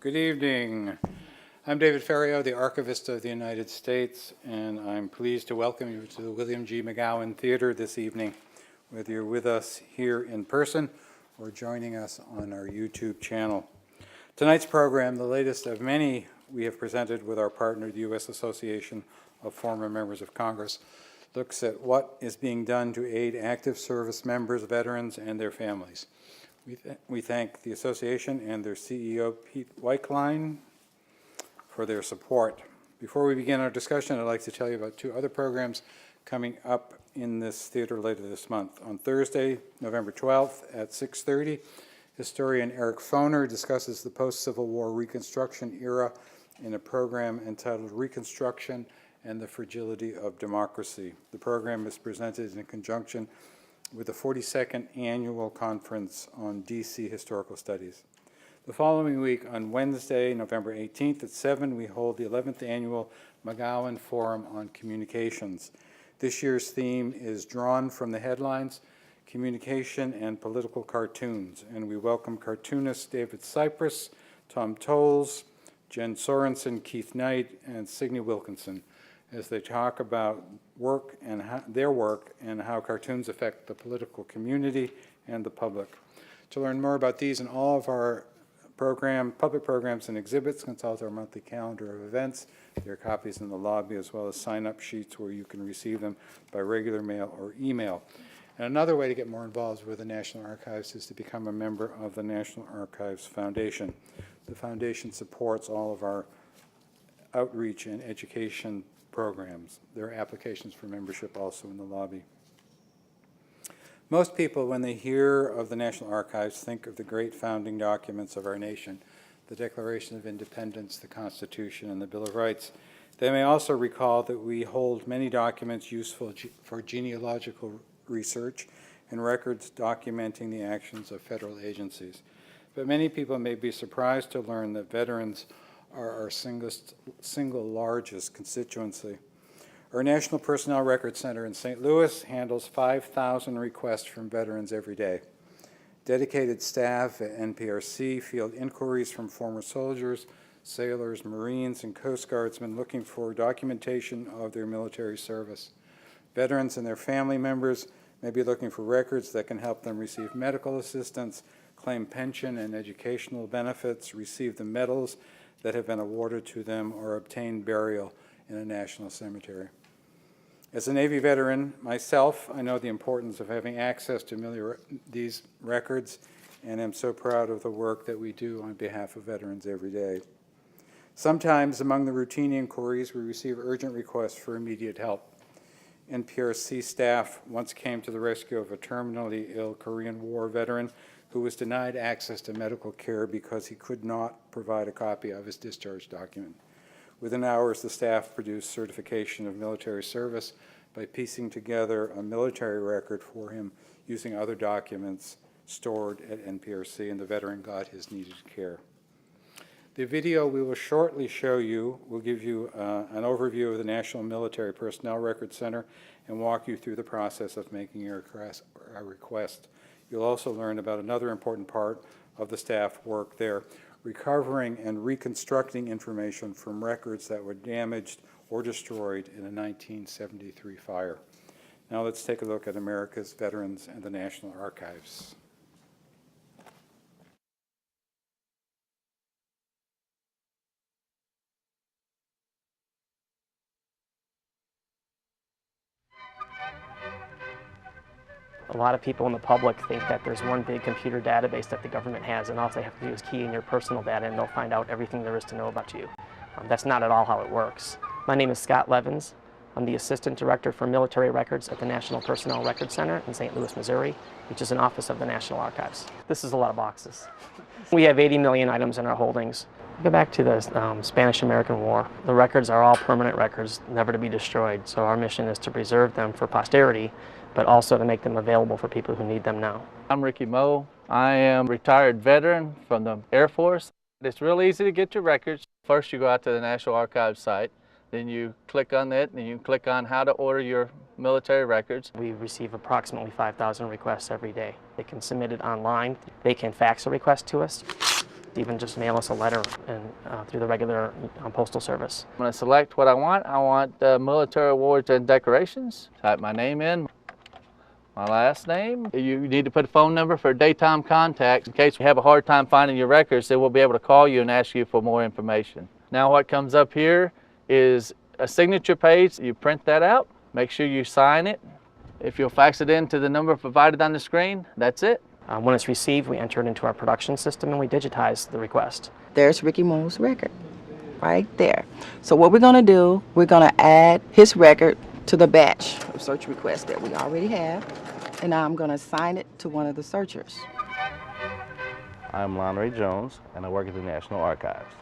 Good evening. I'm David Ferriero, the Archivist of the United States, and I'm pleased to welcome you to the William G. McGowan Theater this evening, whether you're with us here in person or joining us on our YouTube channel. Tonight's program, the latest of many we have presented with our partner, the U.S. Association of Former Members of Congress, looks at what is being done to aid active service members, veterans, and their families. We thank the association and their CEO, Pete Weichlein, for their support. Before we begin our discussion, I'd like to tell you about two other programs coming up in this theater later this month. On Thursday, November 12th at 6:30, historian Eric Foner discusses the post-Civil War Reconstruction era in a program entitled Reconstruction and the Fragility of Democracy. The program is presented in conjunction with the 42nd Annual Conference on D.C. Historical Studies. The following week, on Wednesday, November 18th at 7, we hold the 11th Annual McGowan Forum on Communications. This year's theme is Drawn from the Headlines, Communication and Political Cartoons, and we welcome cartoonists David Cypress, Tom Tolles, Jen Sorensen, Keith Knight, and Signe Wilkinson as they talk about their work and how cartoons affect the political community and the public. To learn more about these and all of our public programs and exhibits, consult our monthly calendar of events. There are copies in the lobby as well as sign-up sheets where you can receive them by regular mail or email. And another way to get more involved with the National Archives is to become a member of the National Archives Foundation. The foundation supports all of our outreach and education programs. There are applications for membership also in the lobby. Most people, when they hear of the National Archives, think of the great founding documents of our nation, the Declaration of Independence, the Constitution, and the Bill of Rights. They may also recall that we hold many documents useful for genealogical research and records documenting the actions of federal agencies. But many people may be surprised to learn that veterans are our single largest constituency. Our National Personnel Records Center in St. Louis handles 5,000 requests from veterans every day. Dedicated staff at NPRC field inquiries from former soldiers, sailors, Marines, and Coast Guardsmen looking for documentation of their military service. Veterans and their family members may be looking for records that can help them receive medical assistance, claim pension and educational benefits, receive the medals that have been awarded to them, or obtain burial in a national cemetery. As a Navy veteran myself, I know the importance of having access to these records, and am so proud of the work that we do on behalf of veterans every day. Sometimes among the routine inquiries, we receive urgent requests for immediate help. NPRC staff once came to the rescue of a terminally ill Korean War veteran who was denied access to medical care because he could not provide a copy of his discharge document. Within hours, the staff produced certification of military service by piecing together a military record for him using other documents stored at NPRC, and the veteran got his needed care. The video we will shortly show you will give you an overview of the National Military Personnel Records Center and walk you through the process of making your request. You'll also learn about another important part of the staff work there, recovering and reconstructing information from records that were damaged or destroyed in a 1973 fire. Now let's take a look at America's veterans and the National Archives. A lot of people in the public think that there's one big computer database that the government has, and all they have to do is key in your personal data and they'll find out everything there is to know about you. That's not at all how it works. My name is Scott Levins. I'm the Assistant Director for Military Records at the National Personnel Records Center in St. Louis, Missouri, which is an office of the National Archives. This is a lot of boxes. We have 80 million items in our holdings. Go back to the Spanish-American War. The records are all permanent records, never to be destroyed, so our mission is to preserve them for posterity, but also to make them available for people who need them now. I'm Ricky Moe. I am a retired veteran from the Air Force. It's real easy to get your records. First you go out to the National Archives site, then you click on it, and you can click on how to order your military records. We receive approximately 5,000 requests every day. They can submit it online. They can fax a request to us. Even just mail us a letter through the regular postal service. I'm going to select what I want. I want military awards and decorations. Type my name in, my last name. You need to put a phone number for daytime contact. In case you have a hard time finding your records, they will be able to call you and ask you for more information. Now what comes up here is a signature page. You print that out. Make sure you sign it. If you'll fax it in to the number provided on the screen, that's it. When it's received, we enter it into our production system and we digitize the request. There's Ricky Moore's record right there. So what we're going to do, we're going to add his record to the batch of search requests that we already have, and now I'm going to assign it to one of the searchers. I'm Lonray Jones, and I work at the National Archives.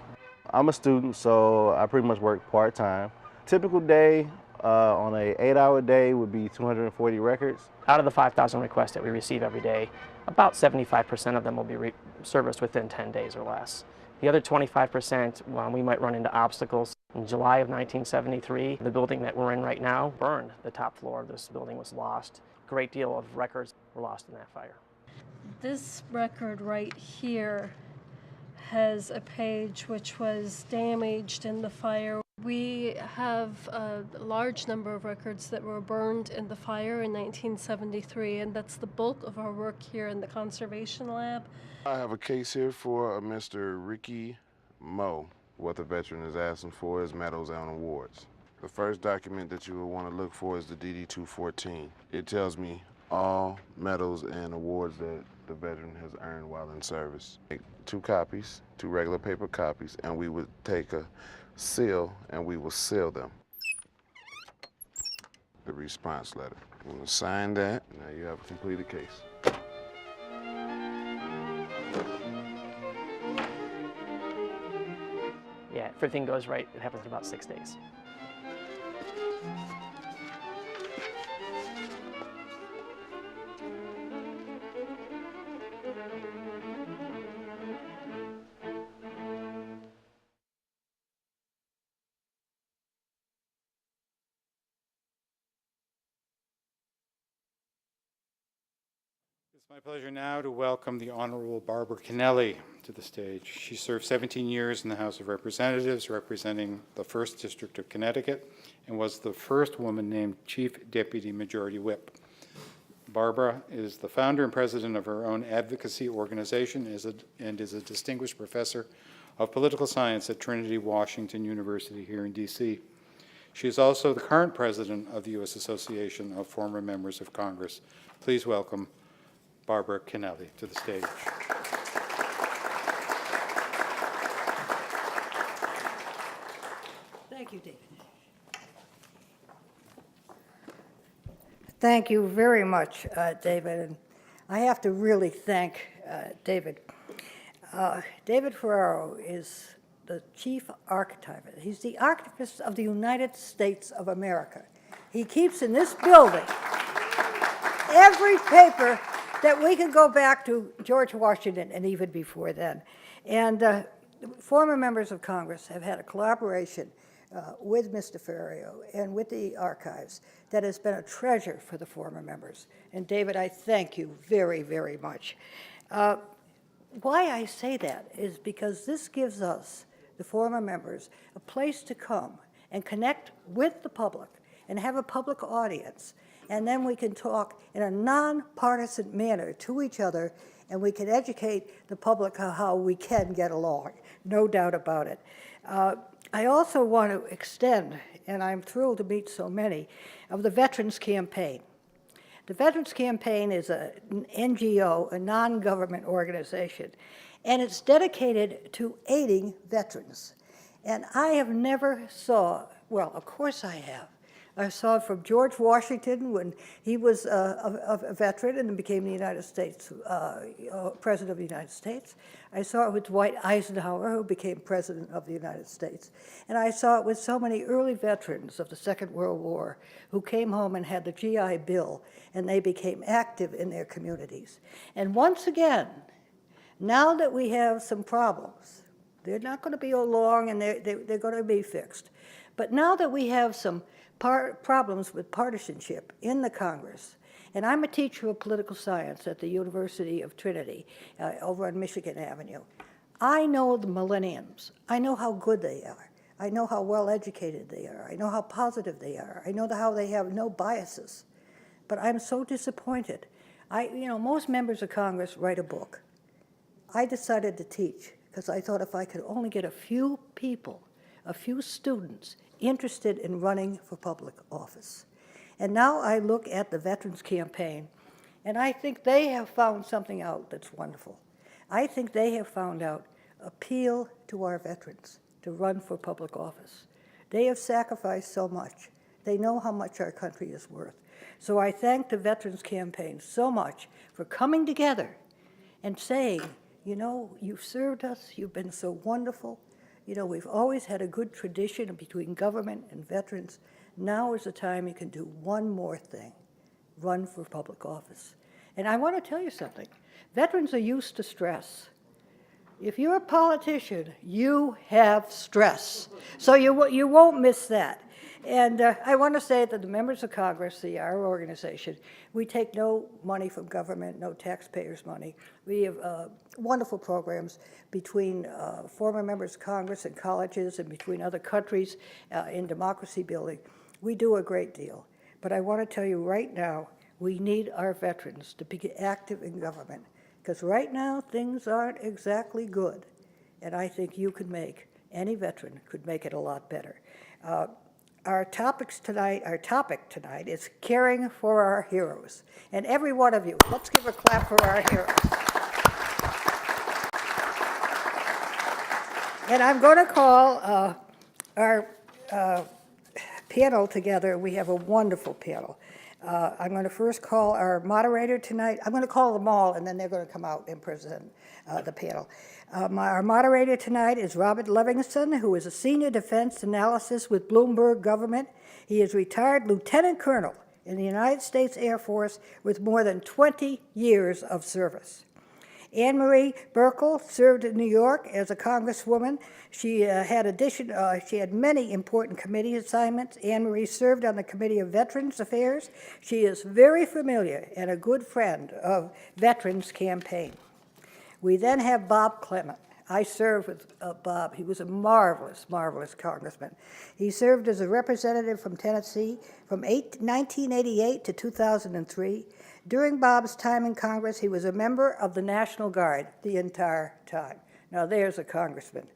I'm a student, so I pretty much work part-time. Typical day on an 8-hour day would be 240 records. Out of the 5,000 requests that we receive every day, about 75% of them will be serviced within 10 days or less. The other 25%, we might run into obstacles. In July of 1973, the building that we're in right now burned. The top floor of this building was lost. A great deal of records were lost in that fire. This record right here has a page which was damaged in the fire. We have a large number of records that were burned in the fire in 1973, and that's the bulk of our work here in the Conservation Lab. I have a case here for Mr. Ricky Moe. What the veteran is asking for is medals and awards. The first document that you will want to look for is the DD-214. It tells me all medals and awards that the veteran has earned while in service. Take 2 copies, 2 regular paper copies, and we would take a seal and we will seal them. The response letter. I'm going to sign that. Now you have a completed case. Yeah, if everything goes right, it happens in about 6 days. It's my pleasure now to welcome the Honorable Barbara Kennelly to the stage. She served 17 years in the House of Representatives representing the 1st District of Connecticut and was the first woman named Chief Deputy Majority Whip. Barbara is the founder and president of her own advocacy organization and is a distinguished professor of political science at Trinity Washington University here in D.C. She is also the current president of the U.S. Association of Former Members of Congress. Please welcome Barbara Kennelly to the stage. Thank you, David. Thank you very much, David. And I have to really thank David. David Ferraro is the chief archivist. He's the archivist of the United States of America. He keeps in this building every paper that we can go back to George Washington and even before then. And former members of Congress have had a collaboration with Mr. Ferraro and with the archives that has been a treasure for the former members. And David, I thank you very, very much. Why I say that is because this gives us, the former members, a place to come and connect with the public and have a public audience. And then we can talk in a nonpartisan manner to each other, and we can educate the public how we can get along, no doubt about it. I also want to extend, and I'm thrilled to meet so many, of the Veterans Campaign. The Veterans Campaign is an NGO, a non-government organization, and it's dedicated to aiding veterans. And I have never saw, well, of course I have. I saw it from George Washington when he was a veteran and became the United States, President of the United States. I saw it with Dwight Eisenhower, who became President of the United States. And I saw it with so many early veterans of the Second World War who came home and had the GI Bill, and they became active in their communities. And once again, now that we have some problems, they're not going to be long and they're going to be fixed. But now that we have some problems with partisanship in the Congress, and I'm a teacher of political science at the University of Trinity over on Michigan Avenue, I know the millenniums. I know how good they are. I know how well educated they are. I know how positive they are. I know how they have no biases. But I'm so disappointed. Most members of Congress write a book. I decided to teach because I thought if I could only get a few people, a few students interested in running for public office. And now I look at the Veterans Campaign, and I think they have found something out that's wonderful. I think they have found out appeal to our veterans to run for public office. They have sacrificed so much. They know how much our country is worth. So I thank the Veterans Campaign so much for coming together and saying, you've served us, you've been so wonderful. We've always had a good tradition between government and veterans. Now is the time you can do one more thing, run for public office. And I want to tell you something. Veterans are used to stress. If you're a politician, you have stress. So you won't miss that. And I want to say that the members of Congress, our organization, we take no money from government, no taxpayers' money. We have wonderful programs between former members of Congress and colleges and between other countries in democracy building. We do a great deal. But I want to tell you right now, we need our veterans to be active in government. Because right now, things aren't exactly good. And I think any veteran could make it a lot better. Our topic tonight is caring for our heroes. And every one of you, let's give a clap for our heroes. And I'm going to call our panel together. We have a wonderful panel. I'm going to first call our moderator tonight. I'm going to call them all, and then they're going to come out and present the panel. Our moderator tonight is Robert Levinson, who is a senior defense analyst with Bloomberg Government. He is retired lieutenant colonel in the United States Air Force with more than 20 years of service. Ann Marie Buerkle served in New York as a congresswoman. She had many important committee assignments. Ann Marie served on the Committee of Veterans Affairs. She is very familiar and a good friend of Veterans Campaign. We then have Bob Clement. I served with Bob. He was a marvelous, marvelous congressman. He served as a representative from Tennessee from 1988 to 2003. During Bob's time in Congress, he was a member of the National Guard the entire time. Now, there's a congressman.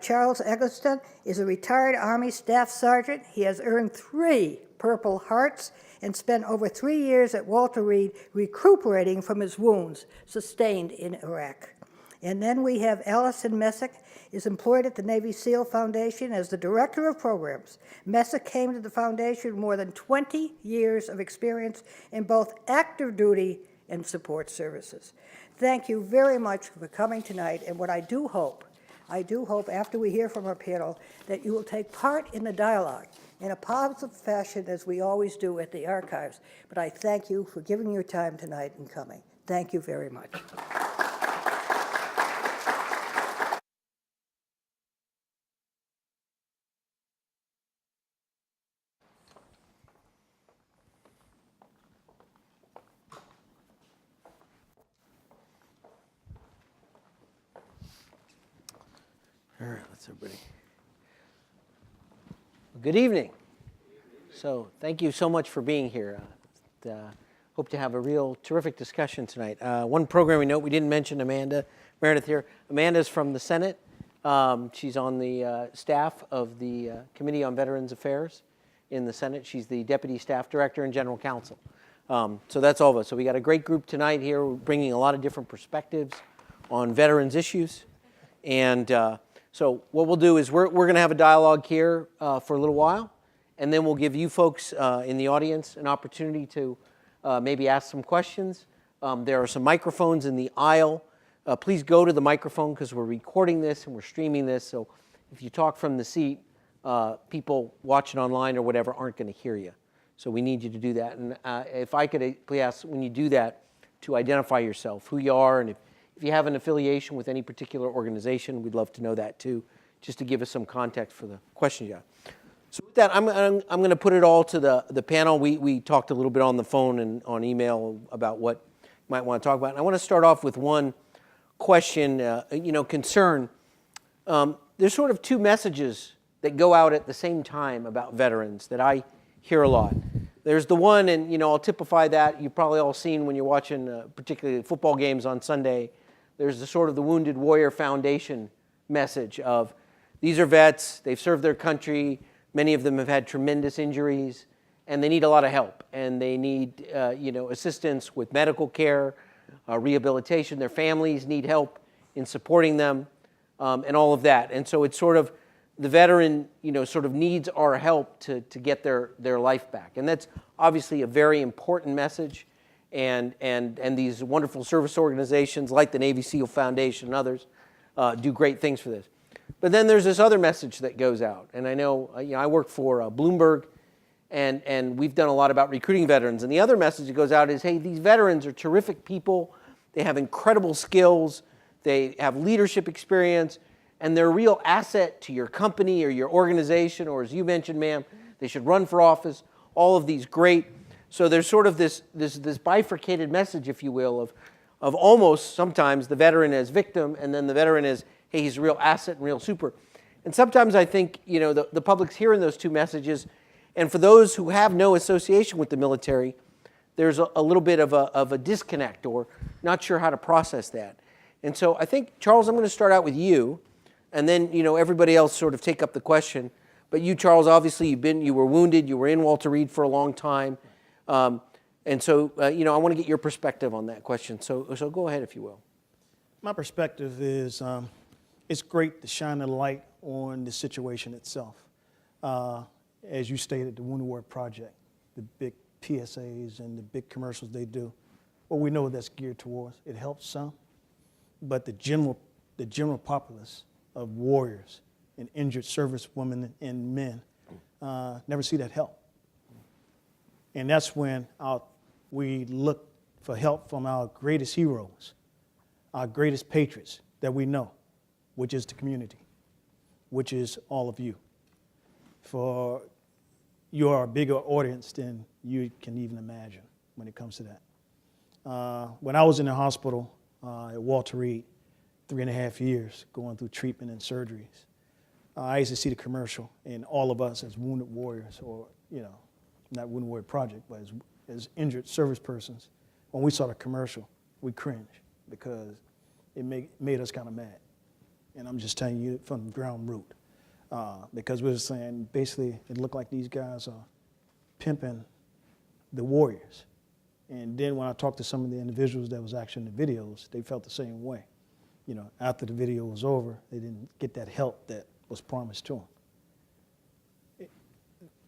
Charles Eggleston is a retired Army Staff Sergeant. He has earned 3 Purple Hearts and spent over 3 years at Walter Reed recuperating from his wounds sustained in Iraq. And then we have Alison Messick, is employed at the Navy SEAL Foundation as the Director of Programs. Messick came to the foundation with more than 20 years of experience in both active duty and support services. Thank you very much for coming tonight, and what I do hope after we hear from our panel that you will take part in the dialogue in a positive fashion as we always do at the archives. But I thank you for giving your time tonight and coming. Thank you very much. All right, let's everybody. Good evening. So thank you so much for being here. Hope to have a real terrific discussion tonight. One programming note, we didn't mention Meredith here. Amanda's from the Senate. She's on the staff of the Committee on Veterans Affairs in the Senate. She's the Deputy Staff Director and General Counsel. So that's all of us. So we got a great group tonight here. We're bringing a lot of different perspectives on veterans issues. And so what we'll do is we're going to have a dialogue here for a little while, and then we'll give you folks in the audience an opportunity to maybe ask some questions. There are some microphones in the aisle. Please go to the microphone because we're recording this and we're streaming this. So if you talk from the seat, people watching online or whatever aren't going to hear you. So we need you to do that. And if I could please ask when you do that to identify yourself, who you are, and if you have an affiliation with any particular organization, we'd love to know that too, just to give us some context for the questions you have. So with that, I'm going to put it all to the panel. We talked a little bit on the phone and on email about what you might want to talk about. And I want to start off with one question, concern. There's sort of two messages that go out at the same time about veterans that I hear a lot. There's the one, and I'll typify that. You've probably all seen when you're watching, particularly football games on Sunday. There's the sort of the Wounded Warrior Foundation message of these are vets. They've served their country. Many of them have had tremendous injuries, and they need a lot of help. And they need, assistance with medical care, rehabilitation. Their families need help in supporting them, and all of that. And so it's sort of the veteran, sort of needs our help to get their life back. And that's obviously a very important message. And these wonderful service organizations like the Navy SEAL Foundation and others do great things for this. But then there's this other message that goes out. And I know, I work for Bloomberg, and we've done a lot about recruiting veterans. And the other message that goes out is, hey, these veterans are terrific people. They have incredible skills. They have leadership experience. And they're a real asset to your company or your organization, or as you mentioned, ma'am, they should run for office, all of these great. So there's sort of this bifurcated message, if you will, of almost sometimes the veteran as victim, and then the veteran as, hey, he's a real asset and real super. And sometimes I think, the public's hearing those two messages, and for those who have no association with the military, there's a little bit of a disconnect, or not sure how to process that. And so I think, Charles, I'm going to start out with you. And then, everybody else sort of take up the question. But you, Charles, obviously you were wounded. You were in Walter Reed for a long time. And so, I want to get your perspective on that question. So go ahead, if you will. My perspective is it's great to shine a light on the situation itself. As you stated, the Wounded Warrior Project, the big PSAs and the big commercials they do, well, we know what that's geared towards. It helps some, but the general populace of warriors and injured service women and men never see that help. And that's when we look for help from our greatest heroes, our greatest patriots that we know, which is the community, which is all of you. For you are a bigger audience than you can even imagine when it comes to that. When I was in the hospital at Walter Reed, 3.5 years going through treatment and surgeries, I used to see the commercial, and all of us as wounded warriors, or not Wounded Warrior Project, but as injured service persons, when we saw the commercial, we cringed because it made us kind of mad. And I'm just telling you from the ground root, because we were saying basically it looked like these guys are pimping the warriors. And then when I talked to some of the individuals that was actually in the videos, they felt the same way. After the video was over, they didn't get that help that was promised to them.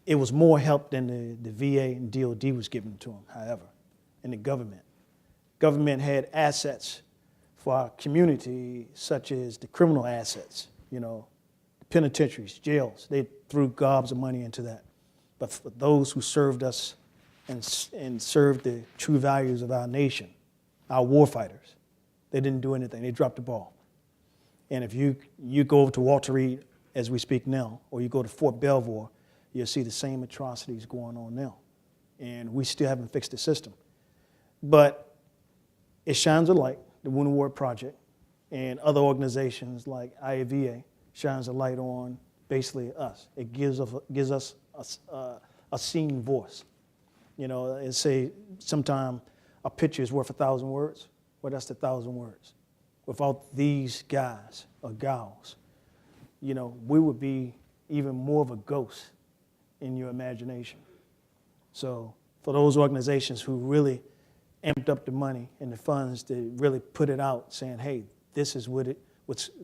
It was more help than the VA and DOD was giving to them, however, and the government. Government had assets for our community, such as the criminal assets, penitentiaries, jails. They threw gobs of money into that. But for those who served us and served the true values of our nation, our warfighters, they didn't do anything. They dropped the ball. And if you go over to Walter Reed as we speak now, or you go to Fort Belvoir, you'll see the same atrocities going on now. And we still haven't fixed the system. But it shines a light, the Wounded Warrior Project, and other organizations like IAVA shines a light on basically us. It gives us a seen voice. And say sometimes a picture is worth 1,000 words. Well, that's 1,000 words. Without these guys or gals, we would be even more of a ghost in your imagination. So for those organizations who really amped up the money and the funds to really put it out, saying, hey, this is what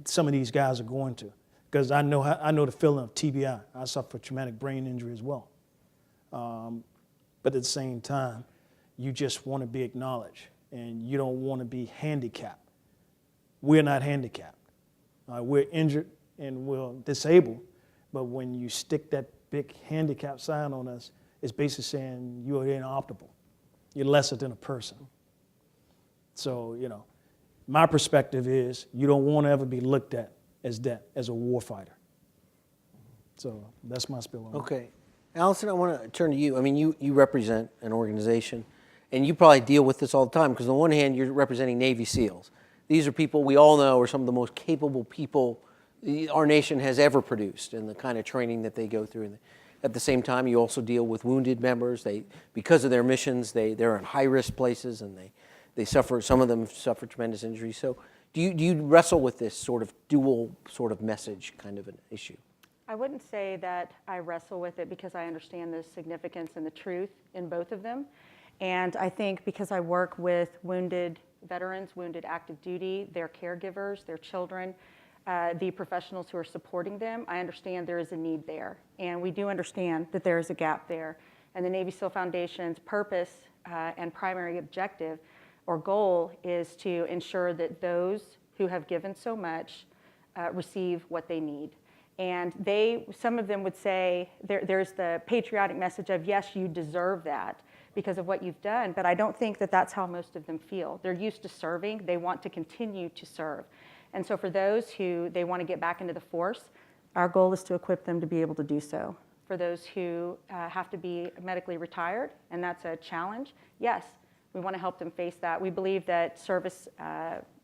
some of these guys are going to. Because I know the feeling of TBI. I suffer traumatic brain injury as well. But at the same time, you just want to be acknowledged, and you don't want to be handicapped. We're not handicapped. We're injured and we're disabled, but when you stick that big handicap sign on us, it's basically saying you are inoperable. You're lesser than a person. So, my perspective is you don't want to ever be looked at as that, as a warfighter. So that's my spill on it. Okay. Alison, I want to turn to you. I mean, you represent an organization, and you probably deal with this all the time, because on the one hand, you're representing Navy SEALs. these are people we all know are some of the most capable people our nation has ever produced, and the kind of training that they go through. And at the same time, you also deal with wounded members. Because of their missions, they're in high-risk places, and they suffer. Some of them suffer tremendous injuries. So, do you wrestle with this sort of dual sort of message kind of an issue? I wouldn't say that I wrestle with it because I understand the significance and the truth in both of them. And I think because I work with wounded veterans, wounded active duty, their caregivers, their children, the professionals who are supporting them, I understand there is a need there. And we do understand that there is a gap there. And the Navy SEAL Foundation's purpose and primary objective or goal is to ensure that those who have given so much receive what they need. And some of them would say, there's the patriotic message of, yes, you deserve that because of what you've done, but I don't think that that's how most of them feel. They're used to serving, they want to continue to serve. And so for those who they want to get back into the force, our goal is to equip them to be able to do so. For those who have to be medically retired, and that's a challenge, yes, we want to help them face that. We believe that service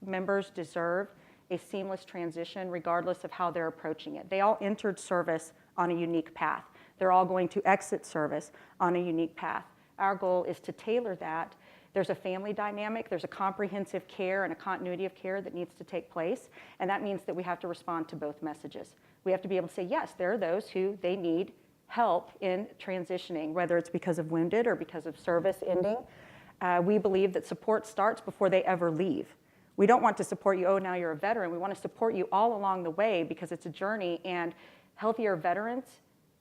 members deserve a seamless transition regardless of how they're approaching it. They all entered service on a unique path. They're all going to exit service on a unique path. Our goal is to tailor that. There's a family dynamic, there's a comprehensive care and a continuity of care that needs to take place, and that means that we have to respond to both messages. We have to be able to say, yes, there are those who they need help in transitioning, whether it's because of wounded or because of service ending. We believe that support starts before they ever leave. We don't want to support you, oh, now you're a veteran. We want to support you all along the way because it's a journey, and healthier veterans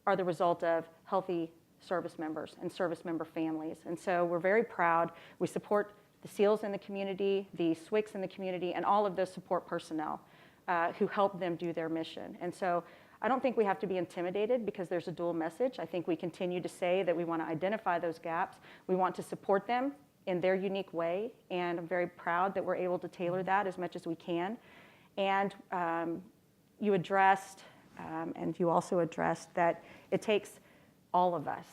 are the result of healthy service members and service member families. And so we're very proud. We support the SEALs in the community, the SWCS in the community, and all of those support personnel who help them do their mission. And so I don't think we have to be intimidated because there's a dual message. I think we continue to say that we want to identify those gaps. We want to support them in their unique way, and I'm very proud that we're able to tailor that as much as we can. And you addressed, and you also addressed that it takes all of us.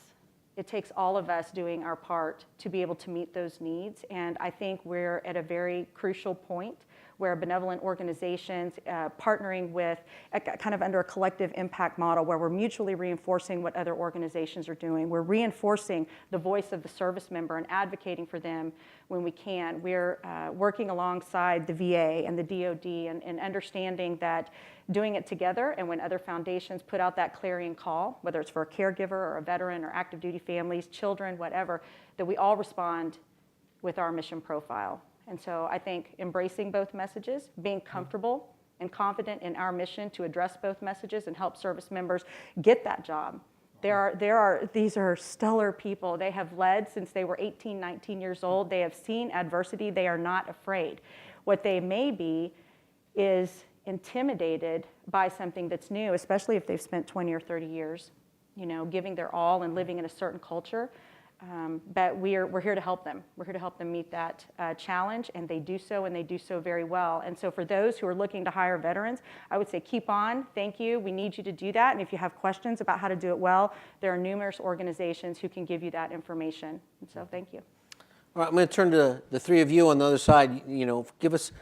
It takes all of us doing our part to be able to meet those needs, and I think we're at a very crucial point where benevolent organizations partnering with, kind of under a collective impact model where we're mutually reinforcing what other organizations are doing. We're reinforcing the voice of the service member and advocating for them when we can. We're working alongside the VA and the DOD and understanding that doing it together, and when other foundations put out that clarion call, whether it's for a caregiver or a veteran or active duty families, children, whatever, that we all respond with our mission profile. And so I think embracing both messages, being comfortable and confident in our mission to address both messages and help service members get that job. These are stellar people. They have led since they were 18, 19 years old. They have seen adversity. They are not afraid. What they may be is intimidated by something that's new, especially if they've spent 20 or 30 years, giving their all and living in a certain culture. But we're here to help them. We're here to help them meet that challenge, and they do so, and they do so very well. And so for those who are looking to hire veterans, I would say keep on. Thank you. We need you to do that. And if you have questions about how to do it well, there are numerous organizations who can give you that information. And so thank you. All right, I'm going to turn to the three of you on the other side. Give us,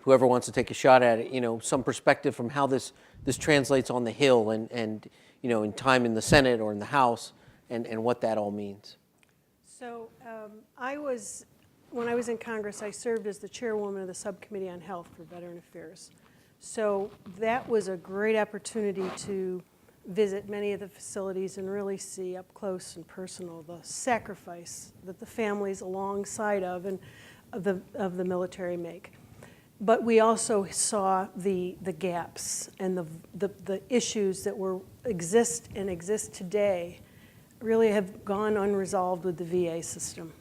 whoever wants to take a shot at it, some perspective from how this translates on the Hill and in time in the Senate or in the House. And what that all means. So when I was in Congress, I served as the chairwoman of the Subcommittee on Health for Veteran Affairs. So that was a great opportunity to visit many of the facilities and really see up close and personal the sacrifice that the families alongside of the military make. But we also saw the gaps and the issues that exist today really have gone unresolved with the VA system.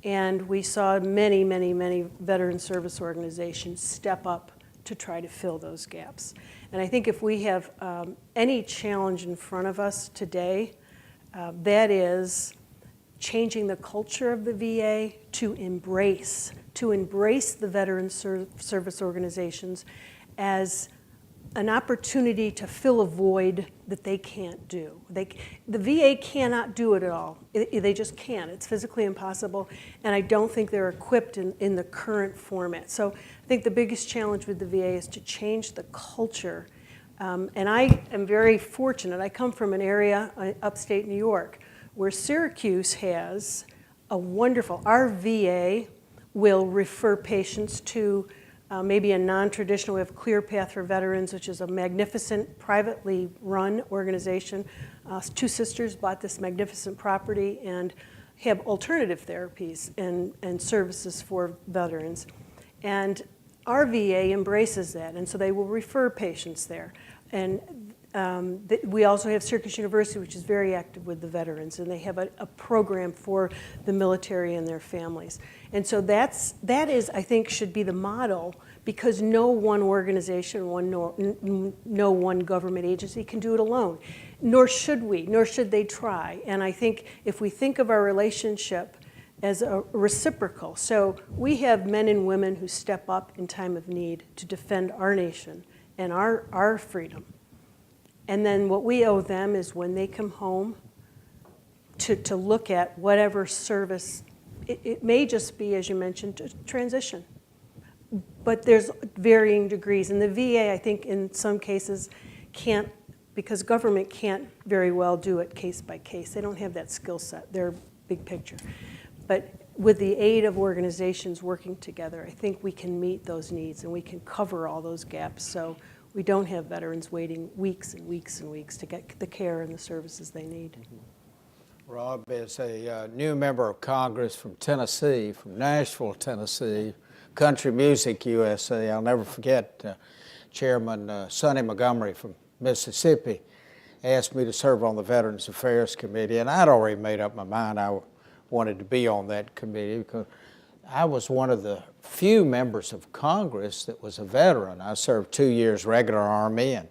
And we saw many, many, many veteran service organizations step up to try to fill those gaps. And I think if we have any challenge in front of us today, that is changing the culture of the VA to embrace the veteran service organizations as an opportunity to fill a void that they can't do. The VA cannot do it at all. They just can't. It's physically impossible, and I don't think they're equipped in the current format. So I think the biggest challenge with the VA is to change the culture. And I am very fortunate. I come from an area, upstate New York, where Syracuse has a wonderful, our VA will refer patients to maybe a non-traditional, we have Clear Path for Veterans, which is a magnificent privately run organization. Two sisters bought this magnificent property and have alternative therapies and services for veterans. And our VA embraces that, and so they will refer patients there. And we also have Syracuse University, which is very active with the veterans, and they have a program for the military and their families. And so that is, I think, should be the model, because no one organization, no one government agency can do it alone, nor should we, nor should they try. And I think if we think of our relationship as a reciprocal, so we have men and women who step up in time of need to defend our nation and our freedom. And then what we owe them is when they come home to look at whatever service, it may just be, as you mentioned, a transition. But there's varying degrees. And the VA, I think, in some cases can't, because government can't very well do it case by case. They don't have that skill set. They're big picture. But with the aid of organizations working together, I think we can meet those needs and we can cover all those gaps. So we don't have veterans waiting weeks and weeks and weeks to get the care and the services they need. Rob is a new member of Congress from Tennessee, from Nashville, Tennessee, Country Music USA. I'll never forget Chairman Sonny Montgomery from Mississippi asked me to serve on the Veterans Affairs Committee, and I'd already made up my mind I wanted to be on that committee because I was one of the few members of Congress that was a veteran. I served 2 years regular Army and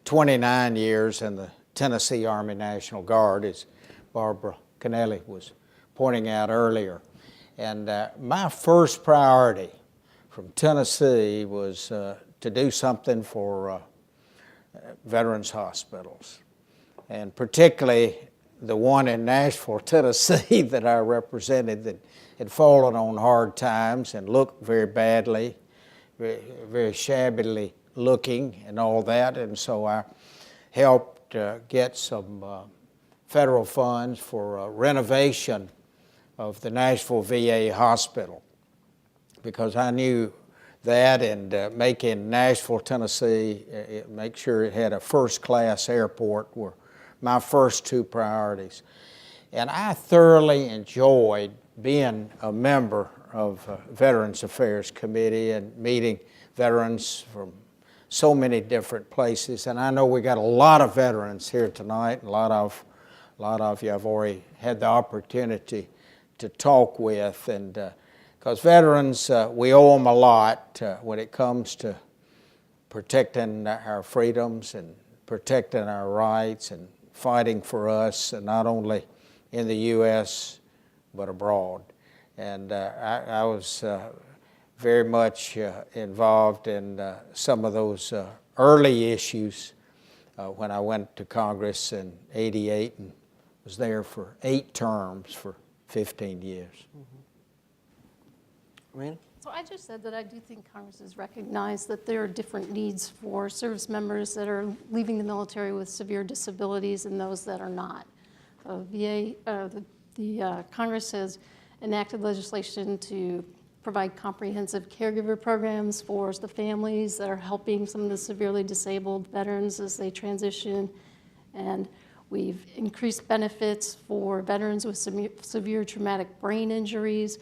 29 years in the Tennessee Army National Guard, as Barbara Kennelly was pointing out earlier. And my first priority from Tennessee was to do something for veterans hospitals, and particularly the one in Nashville, Tennessee that I represented that had fallen on hard times and looked very badly, very shabbily looking and all that. And so I helped get some federal funds for renovation of the Nashville VA hospital, because I knew that, and making Nashville, Tennessee, make sure it had a first-class airport were my first two priorities. And I thoroughly enjoyed being a member of Veterans Affairs Committee and meeting veterans from so many different places. And I know we got a lot of veterans here tonight. A lot of you I've already had the opportunity to talk with, and because veterans, we owe them a lot when it comes to protecting our freedoms and protecting our rights and fighting for us, and not only in the U.S. but abroad. And I was very much involved in some of those early issues when I went to Congress in '88 and was there for 8 terms for 15 years. Amanda? So I just said that I do think Congress has recognized that there are different needs for service members that are leaving the military with severe disabilities and those that are not. Congress has enacted legislation to provide comprehensive caregiver programs for the families that are helping some of the severely disabled veterans as they transition. And we've increased benefits for veterans with severe traumatic brain injuries,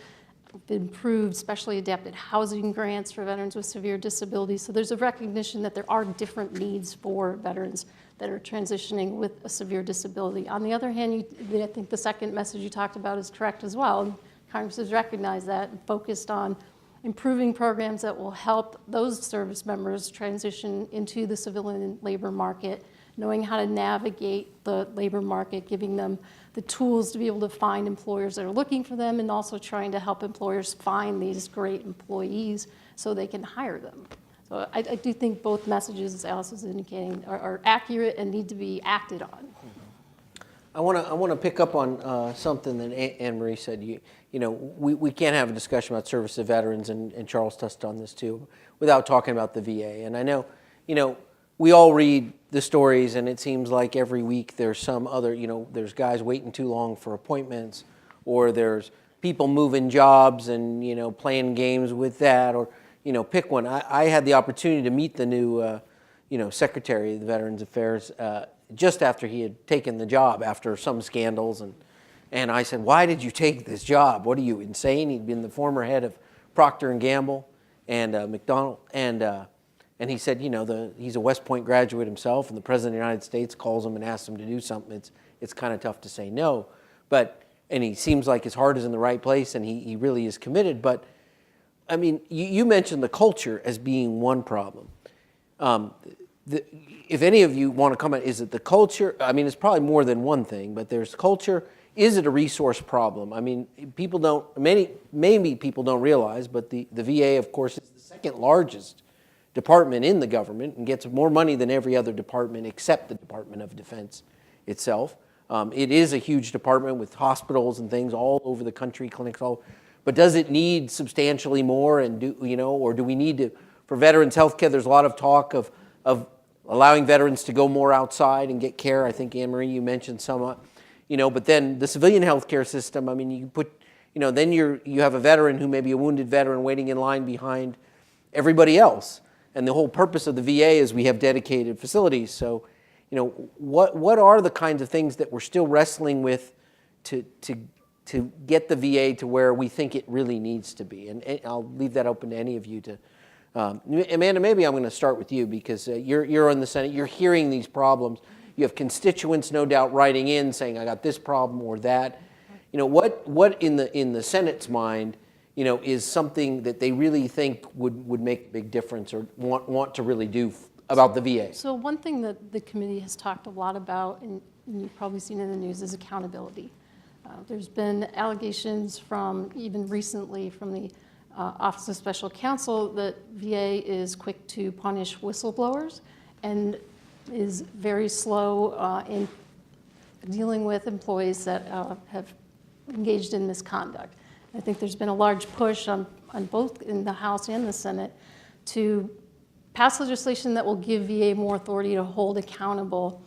improved specially adapted housing grants for veterans with severe disabilities. So there's a recognition that there are different needs for veterans that are transitioning with a severe disability. On the other hand, I think the second message you talked about is correct as well. Congress has recognized that and focused on improving programs that will help those service members transition into the civilian labor market, knowing how to navigate the labor market, giving them the tools to be able to find employers that are looking for them, and also trying to help employers find these great employees so they can hire them. So I do think both messages, as Alice is indicating, are accurate and need to be acted on. I want to pick up on something that Ann Marie said. You know, we can't have a discussion about service to veterans, and Charles touched on this too, without talking about the VA. And I know, you know, we all read the stories, and it seems like every week there's some other, you know, there's guys waiting too long for appointments, or there's people moving jobs and, you know, playing games with that, or, you know, pick one. I had the opportunity to meet the new, you know, Secretary of the Veterans Affairs just after he had taken the job after some scandals, and I said, why did you take this job? What are you, insane? He'd been the former head of Procter & Gamble and McDonald, and he said, you know, he's a West Point graduate himself, and the President of the United States calls him and asks him to do something. It's kind of tough to say no, and he seems like his heart is in the right place, and he really is committed. But I mean, you mentioned the culture as being one problem. If any of you want to comment, is it the culture? I mean, it's probably more than one thing, but there's culture. Is it a resource problem? I mean, people don't, maybe people don't realize, but the VA, of course, is the second largest department in the government and gets more money than every other department except the Department of Defense itself. It is a huge department with hospitals and things all over the country, clinics all. But does it need substantially more? And or do we need to, for veterans health care, there's a lot of talk of allowing veterans to go more outside and get care. I think, Ann Marie, you mentioned some, but then the civilian health care system, I mean, you put, then you have a veteran who may be a wounded veteran waiting in line behind everybody else. And the whole purpose of the VA is we have dedicated facilities. So, what are the kinds of things that we're still wrestling with to get the VA to where we think it really needs to be? And I'll leave that open to any of you to. Amanda, maybe I'm going to start with you because you're in the Senate. You're hearing these problems. You have constituents, no doubt, writing in saying, "I got this problem or that." What in the Senate's mind, is something that they really think would make a big difference or want to really do about the VA? So one thing that the committee has talked a lot about, and you've probably seen in the news, is accountability. There's been allegations from even recently from the Office of Special Counsel that VA is quick to punish whistleblowers and is very slow in dealing with employees that have engaged in misconduct. I think there's been a large push on both in the House and the Senate to pass legislation that will give VA more authority to hold accountable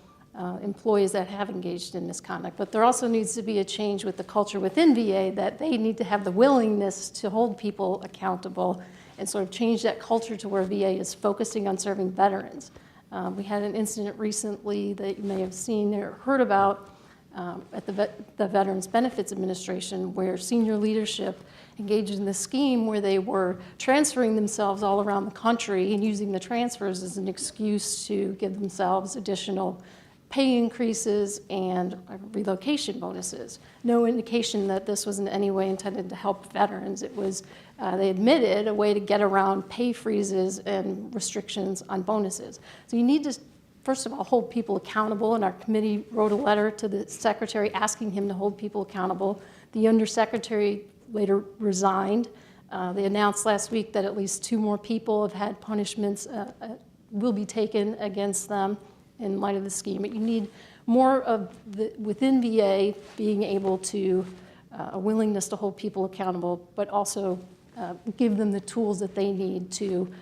employees that have engaged in misconduct. But there also needs to be a change with the culture within VA that they need to have the willingness to hold people accountable and sort of change that culture to where VA is focusing on serving veterans. We had an incident recently that you may have seen or heard about at the Veterans Benefits Administration, where senior leadership engaged in this scheme where they were transferring themselves all around the country and using the transfers as an excuse to give themselves additional pay increases and relocation bonuses. No indication that this was in any way intended to help veterans. It was, they admitted, a way to get around pay freezes and restrictions on bonuses. So you need to, first of all, hold people accountable, and our committee wrote a letter to the secretary asking him to hold people accountable. The undersecretary later resigned. They announced last week that at least 2 more people have had punishments will be taken against them in light of the scheme. But you need more of within VA being able to, a willingness to hold people accountable, but also give them the tools that they need to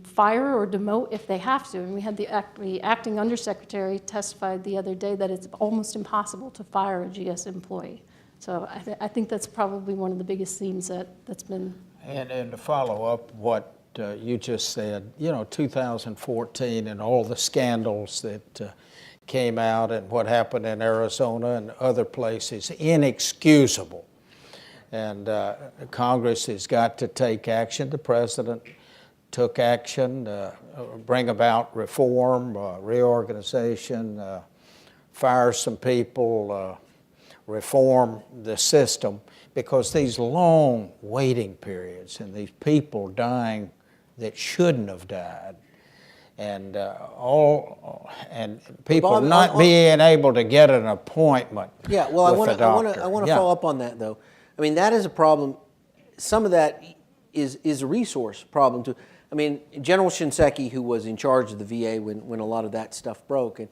fire or demote if they have to. And we had the acting undersecretary testified the other day that it's almost impossible to fire a GS employee. So I think that's probably one of the biggest themes that's been. And to follow up what you just said, 2014 and all the scandals that came out and what happened in Arizona and other places, inexcusable. And Congress has got to take action. The president took action, bring about reform, reorganization, fire some people, reform the system, because these long waiting periods and these people dying that shouldn't have died, and people Bob, not being able to get an appointment. Yeah, well, I with a want to doctor. follow up on that though. I mean, that is a problem. Some of that is a resource problem too. I mean, General Shinseki, who was in charge of the VA when a lot of that stuff broke, and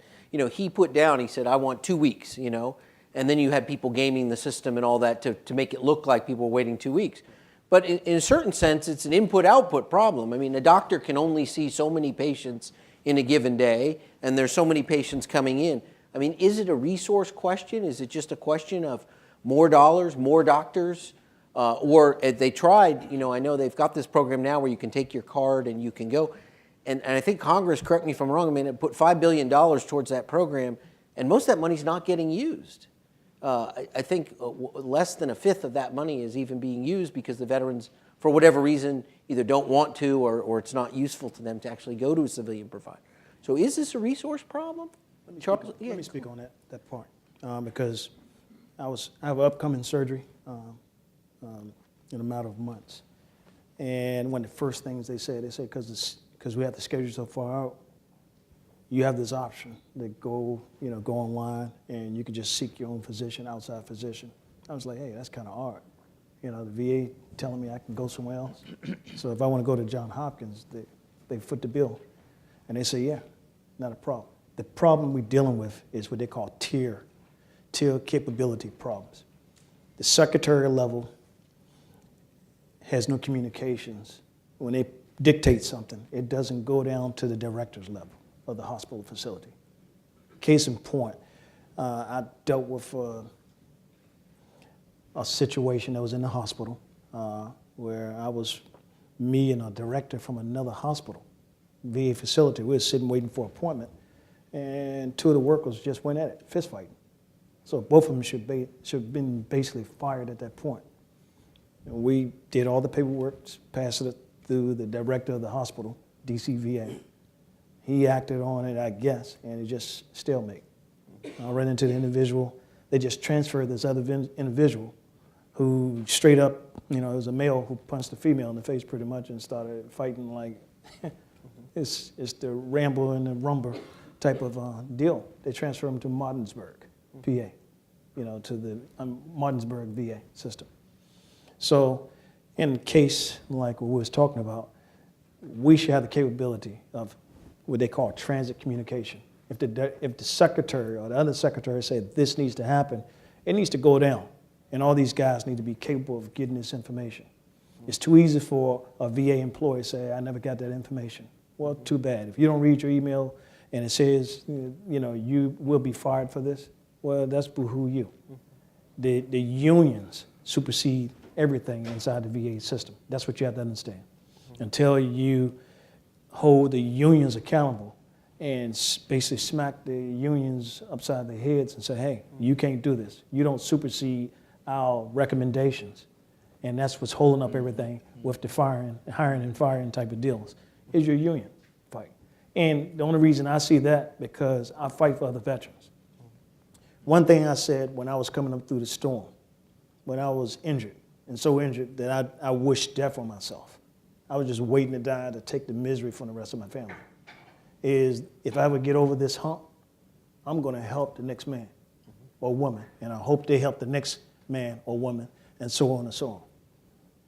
he put down, he said, I want 2 weeks, and then you had people gaming the system and all that to make it look like people were waiting 2 weeks. But in a certain sense, it's an input-output problem. I mean, a doctor can only see so many patients in a given day, and there's so many patients coming in. I mean, is it a resource question? Is it just a question of more dollars, more doctors? Or they tried, I know they've got this program now where you can take your card and you can go. And I think Congress, correct me if I'm wrong, I mean, it put $5 billion towards that program, and most of that money's not getting used. I think less than a fifth of that money is even being used because the veterans, for whatever reason, either don't want to or it's not usable to them to actually go to a civilian provider. So is this a resource problem? Let me speak on that part because I have an upcoming surgery in a matter of months. And one of the first things they said because we have the schedule so far out, you have this option to go online and you can just seek your own physician, outside physician. I was like, hey, that's kind of odd. The VA telling me I can go somewhere else. So if I want to go to Johns Hopkins, they foot the bill. And they say, yeah, not a problem. The problem we're dealing with is what they call tier capability problems. The secretarial level has no communications. When they dictate something, it doesn't go down to the director's level of the hospital facility. Case in point, I dealt with a situation that was in the hospital where me and a director from another hospital, VA facility, we were sitting waiting for an appointment, and 2 of the workers just went at it, fist fighting. So both of them should have been basically fired at that point. And we did all the paperwork, passed it through the director of the hospital, DCVA. He acted on it, I guess, and it just stalemate. I ran into the individual. They just transferred this other individual who straight up, it was a male who punched a female in the face pretty much and started fighting like it's the Rambo and the Rumber type of deal. They transferred him to Martinsburg, PA, to the Martinsburg VA system. So in a case like what we was talking about, we should have the capability of what they call transit communication. If the secretary or the other secretary said this needs to happen, it needs to go down. And all these guys need to be capable of getting this information. It's too easy for a VA employee to say, I never got that information. Well, too bad. If you don't read your email and it says, you will be fired for this, well, that's boo-hoo you. The unions supersede everything inside the VA system. That's what you have to understand. Until you hold the unions accountable and basically smack the unions upside their heads and say, hey, you can't do this. You don't supersede our recommendations. And that's what's holding up everything with the hiring and firing type of deals, is your union fight. And the only reason I see that, because I fight for other veterans. One thing I said when I was coming up through the storm, when I was injured, and so injured that I wished death on myself. I was just waiting to die to take the misery from the rest of my family. Is if I would get over this hump, I'm going to help the next man or woman, and I hope they help the next man or woman, and so on and so on.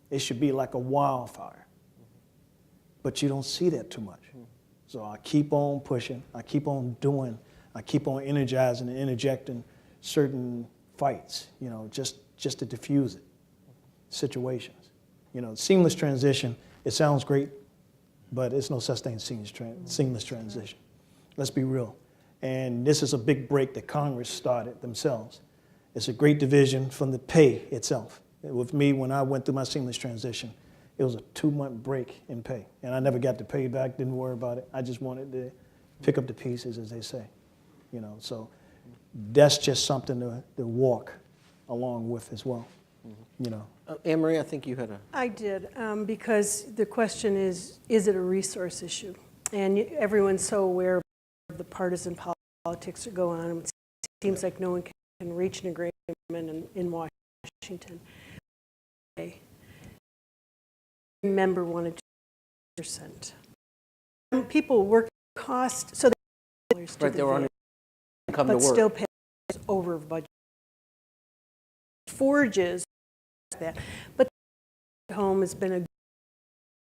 It should be like a wildfire. But you don't see that too much. So I keep on pushing, I keep on doing, I keep on energizing and interjecting certain fights, just to diffuse it, situations. Seamless transition, it sounds great, but it's no such thing as seamless transition. Let's be real. And this is a big break that Congress started themselves. It's a great division from the pay itself. With me, when I went through my seamless transition, it was a 2-month break in pay. And I never got the pay back, didn't worry about it. I just wanted to pick up the pieces, as they say. So that's just something to walk along with as well. Ann Marie, I think you had a... I did, because the question is it a resource issue? And everyone's so aware of the partisan politics that go on. It seems like no one can reach an agreement in Washington. Member wanted 2%. People work cost, so they they were on come to but work. Still pay over budget. Forges that, but home has been a good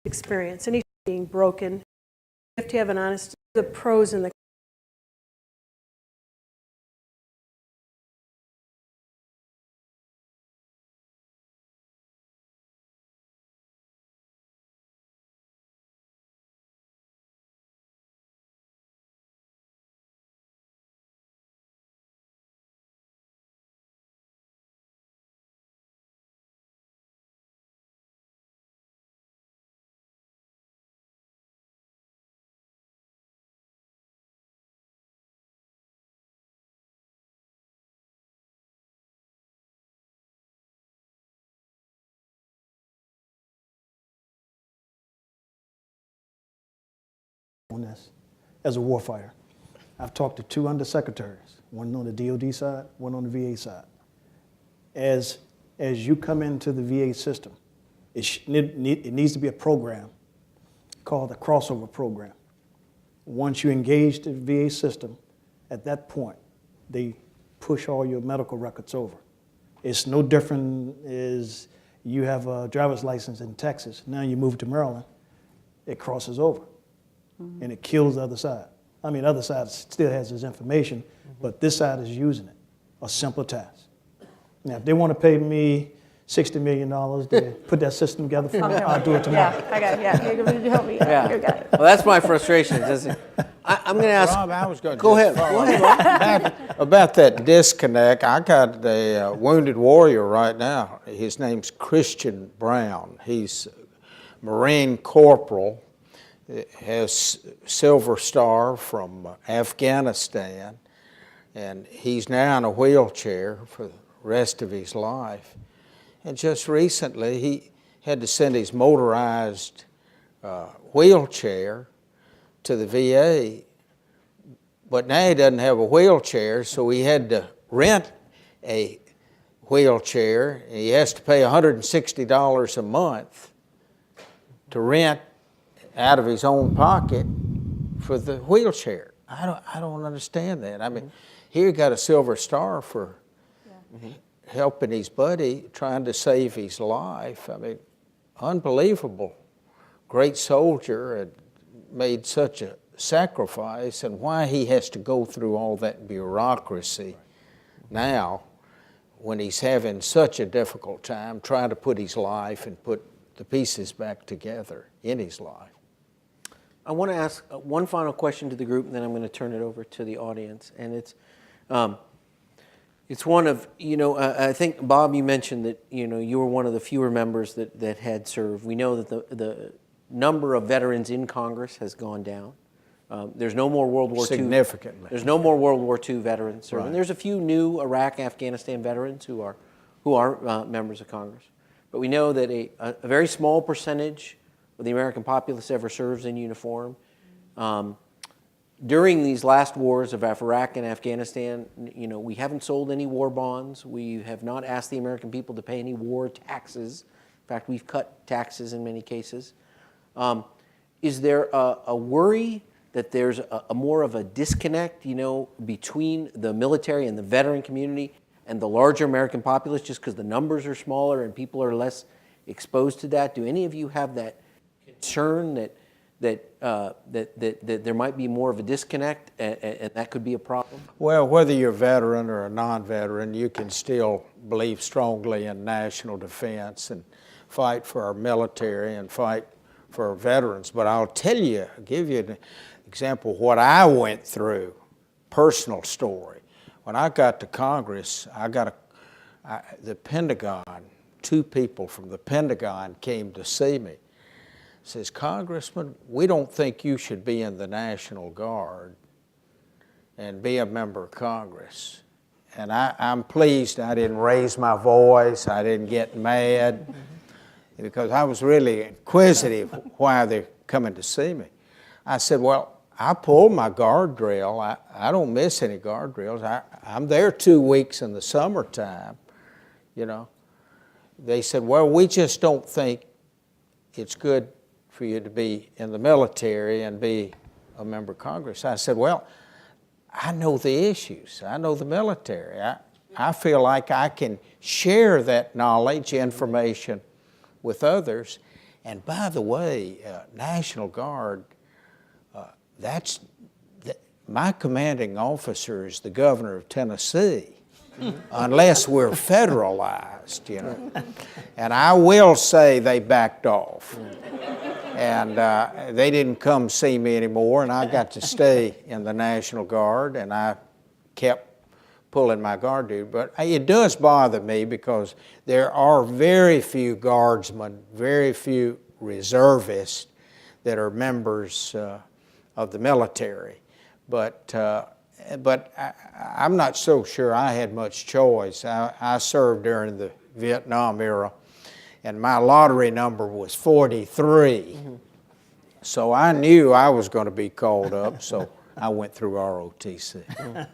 experience. And he being broken. You have to have an honest, the pros and the on this as a warfighter. I've talked to 2 undersecretaries, one on the DOD side, one on the VA side. As you come into the VA system, it needs to be a program called the crossover program. Once you engage the VA system, at that point, they push all your medical records over. It's no different as you have a driver's license in Texas. Now you move to Maryland, it crosses over. And it kills the other side. I mean, the other side still has this information, but this side is using it. A simple task. Now, if they want to pay me $60 million to put that system together for me, I'll do it tomorrow. Yeah, I got it. Yeah, you're going to help me. Yeah. You got it. Well, that's my frustration. I'm going to ask. Rob, I was going to go ahead. About that disconnect, I got a wounded warrior right now. His name's Christian Brown. He's Marine Corporal, has Silver Star from Afghanistan, and he's now in a wheelchair for the rest of his life. And just recently, he had to send his motorized wheelchair to the VA, but now he doesn't have a wheelchair, so he had to rent a wheelchair. He has to pay $160 a month to rent out of his own pocket for the wheelchair. I don't understand that. I mean, here he got a Silver Star for helping his buddy, trying to save his life. I mean, unbelievable. Great soldier, and made such a sacrifice, and why he has to go through all that bureaucracy now when he's having such a difficult time trying to put his life and put the pieces back together in his life. I want to ask one final question to the group, and then I'm going to turn it over to the audience. And it's one of, I think, Bob, you mentioned that, you were one of the fewer members that had served. We know that the number of veterans in Congress has gone down. There's no more World War II. Significantly. There's no more World War II veterans serving. Right. There's a few new Iraq, Afghanistan veterans who are members of Congress. But we know that a very small percentage of the American populace ever serves in uniform. During these last wars of Iraq and Afghanistan, we haven't sold any war bonds. We have not asked the American people to pay any war taxes. In fact, we've cut taxes in many cases. Is there a worry that there's a more of a disconnect, between the military and the veteran community and the larger American populace, just because the numbers are smaller and people are less exposed to that? Do any of you have that concern that there might be more of a disconnect, and that could be a problem? Well, whether you're a veteran or a non-veteran, you can still believe strongly in national defense and fight for our military and fight for our veterans. But I'll give you an example of what I went through, personal story. When I got to Congress, the Pentagon, 2 people from the Pentagon came to see me. Says, Congressman, we don't think you should be in the National Guard and be a member of Congress. And I'm pleased I didn't raise my voice, I didn't get mad, because I was really inquisitive why they're coming to see me. I said, well, I pulled my guard drill. I don't miss any guard drills. I'm there 2 weeks in the summertime, They said, well, we just don't think it's good for you to be in the military and be a member of Congress. I said, well, I know the issues. I know the military. I feel like I can share that knowledge, information with others, And by the way, National Guard, my commanding officer is the governor of Tennessee, unless we're federalized, you know. And I will say they backed off. And they didn't come see me anymore, and I got to stay in the National Guard, and I kept pulling my guard duty. But it does bother me because there are very few guardsmen, very few reservists that are members of the military. But I'm not so sure I had much choice. I served during the Vietnam era, and my lottery number was 43. So I knew I was going to be called up, so I went through ROTC.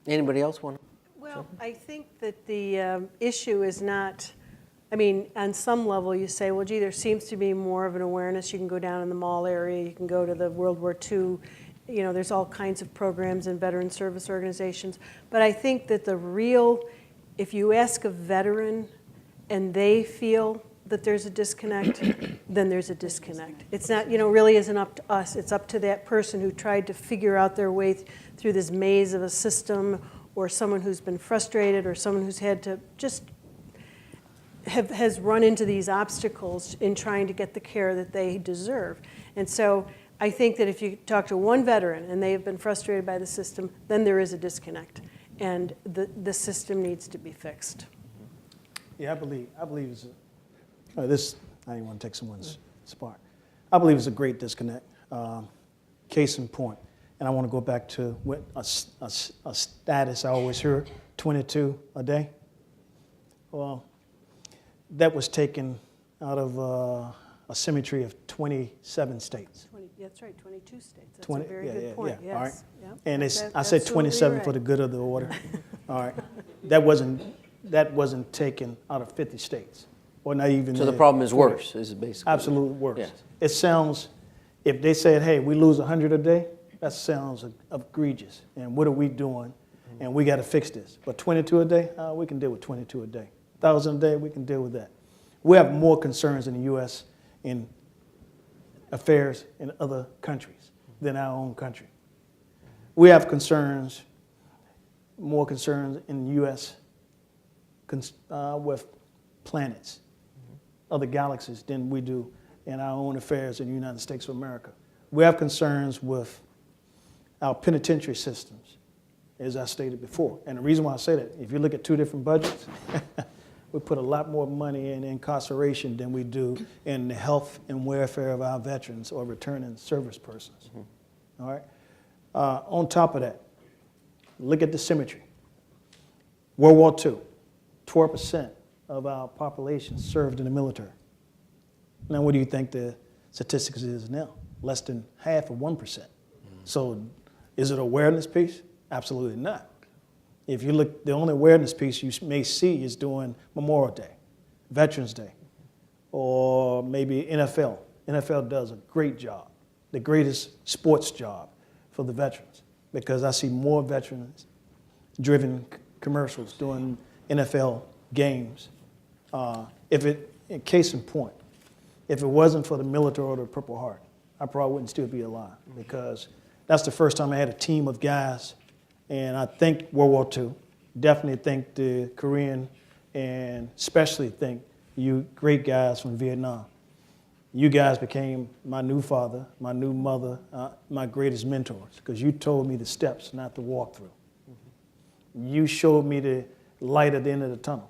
Anybody else want to? Well, I think that the issue is not, I mean, on some level you say, well, gee, there seems to be more of an awareness. You can go down in the mall area, you can go to the World War II, you know, there's all kinds of programs and veteran service organizations. But I think that the real, if you ask a veteran and they feel that there's a disconnect, then there's a disconnect. It's not, you know, really isn't up to us. It's up to that person who tried to figure out their way through this maze of a system, or someone who's been frustrated, or someone who's had to just has run into these obstacles in trying to get the care that they deserve. And so I think that if you talk to one veteran and they have been frustrated by the system, then there is a disconnect, and the system needs to be fixed. Yeah, I believe it's this. I didn't want to take someone's spot. I believe it's a great disconnect. Case in point, and I want to go back to what a status I always hear: 22 a day. Well, that was taken out of a symmetry of 27 states. That's right, 22 states. That's a very good point. Yeah. All right. Yes. Yep. And I said 27 for the good of the order. All right. That wasn't taken out of 50 states, or not even. So the problem is worse. Is basically absolutely worse. Yes. It sounds, if they said, "Hey, we lose 100 a day," that sounds egregious. And what are we doing? And we got to fix this. But 22 a day, we can deal with 22 a day. 1,000 a day, we can deal with that. We have more concerns in the U.S. in affairs in other countries than our own country. We have more concerns in the U.S. With planets, other galaxies, than we do in our own affairs in the United States of America. We have concerns with our penitentiary systems, as I stated before. And the reason why I say that, if you look at two different budgets, we put a lot more money in incarceration than we do in the health and welfare of our veterans or returning service persons. All right. On top of that, look at the symmetry. World War II, 12% of our population served in the military. Now, what do you think the statistics is now? Less than half of 1%. So, is it an awareness piece? Absolutely not. If you look, the only awareness piece you may see is during Memorial Day, Veterans Day, or maybe NFL. NFL does a great job, the greatest sports job for the veterans, because I see more veterans-driven commercials during NFL games. Case in point, if it wasn't for the Military Order of Purple Heart, I probably wouldn't still be alive, because that's the first time I had a team of guys. And I think World War II, definitely think the Korean, and especially think you great guys from Vietnam. You guys became my new father, my new mother, my greatest mentors, because you told me the steps not to walk through. You showed me the light at the end of the tunnel.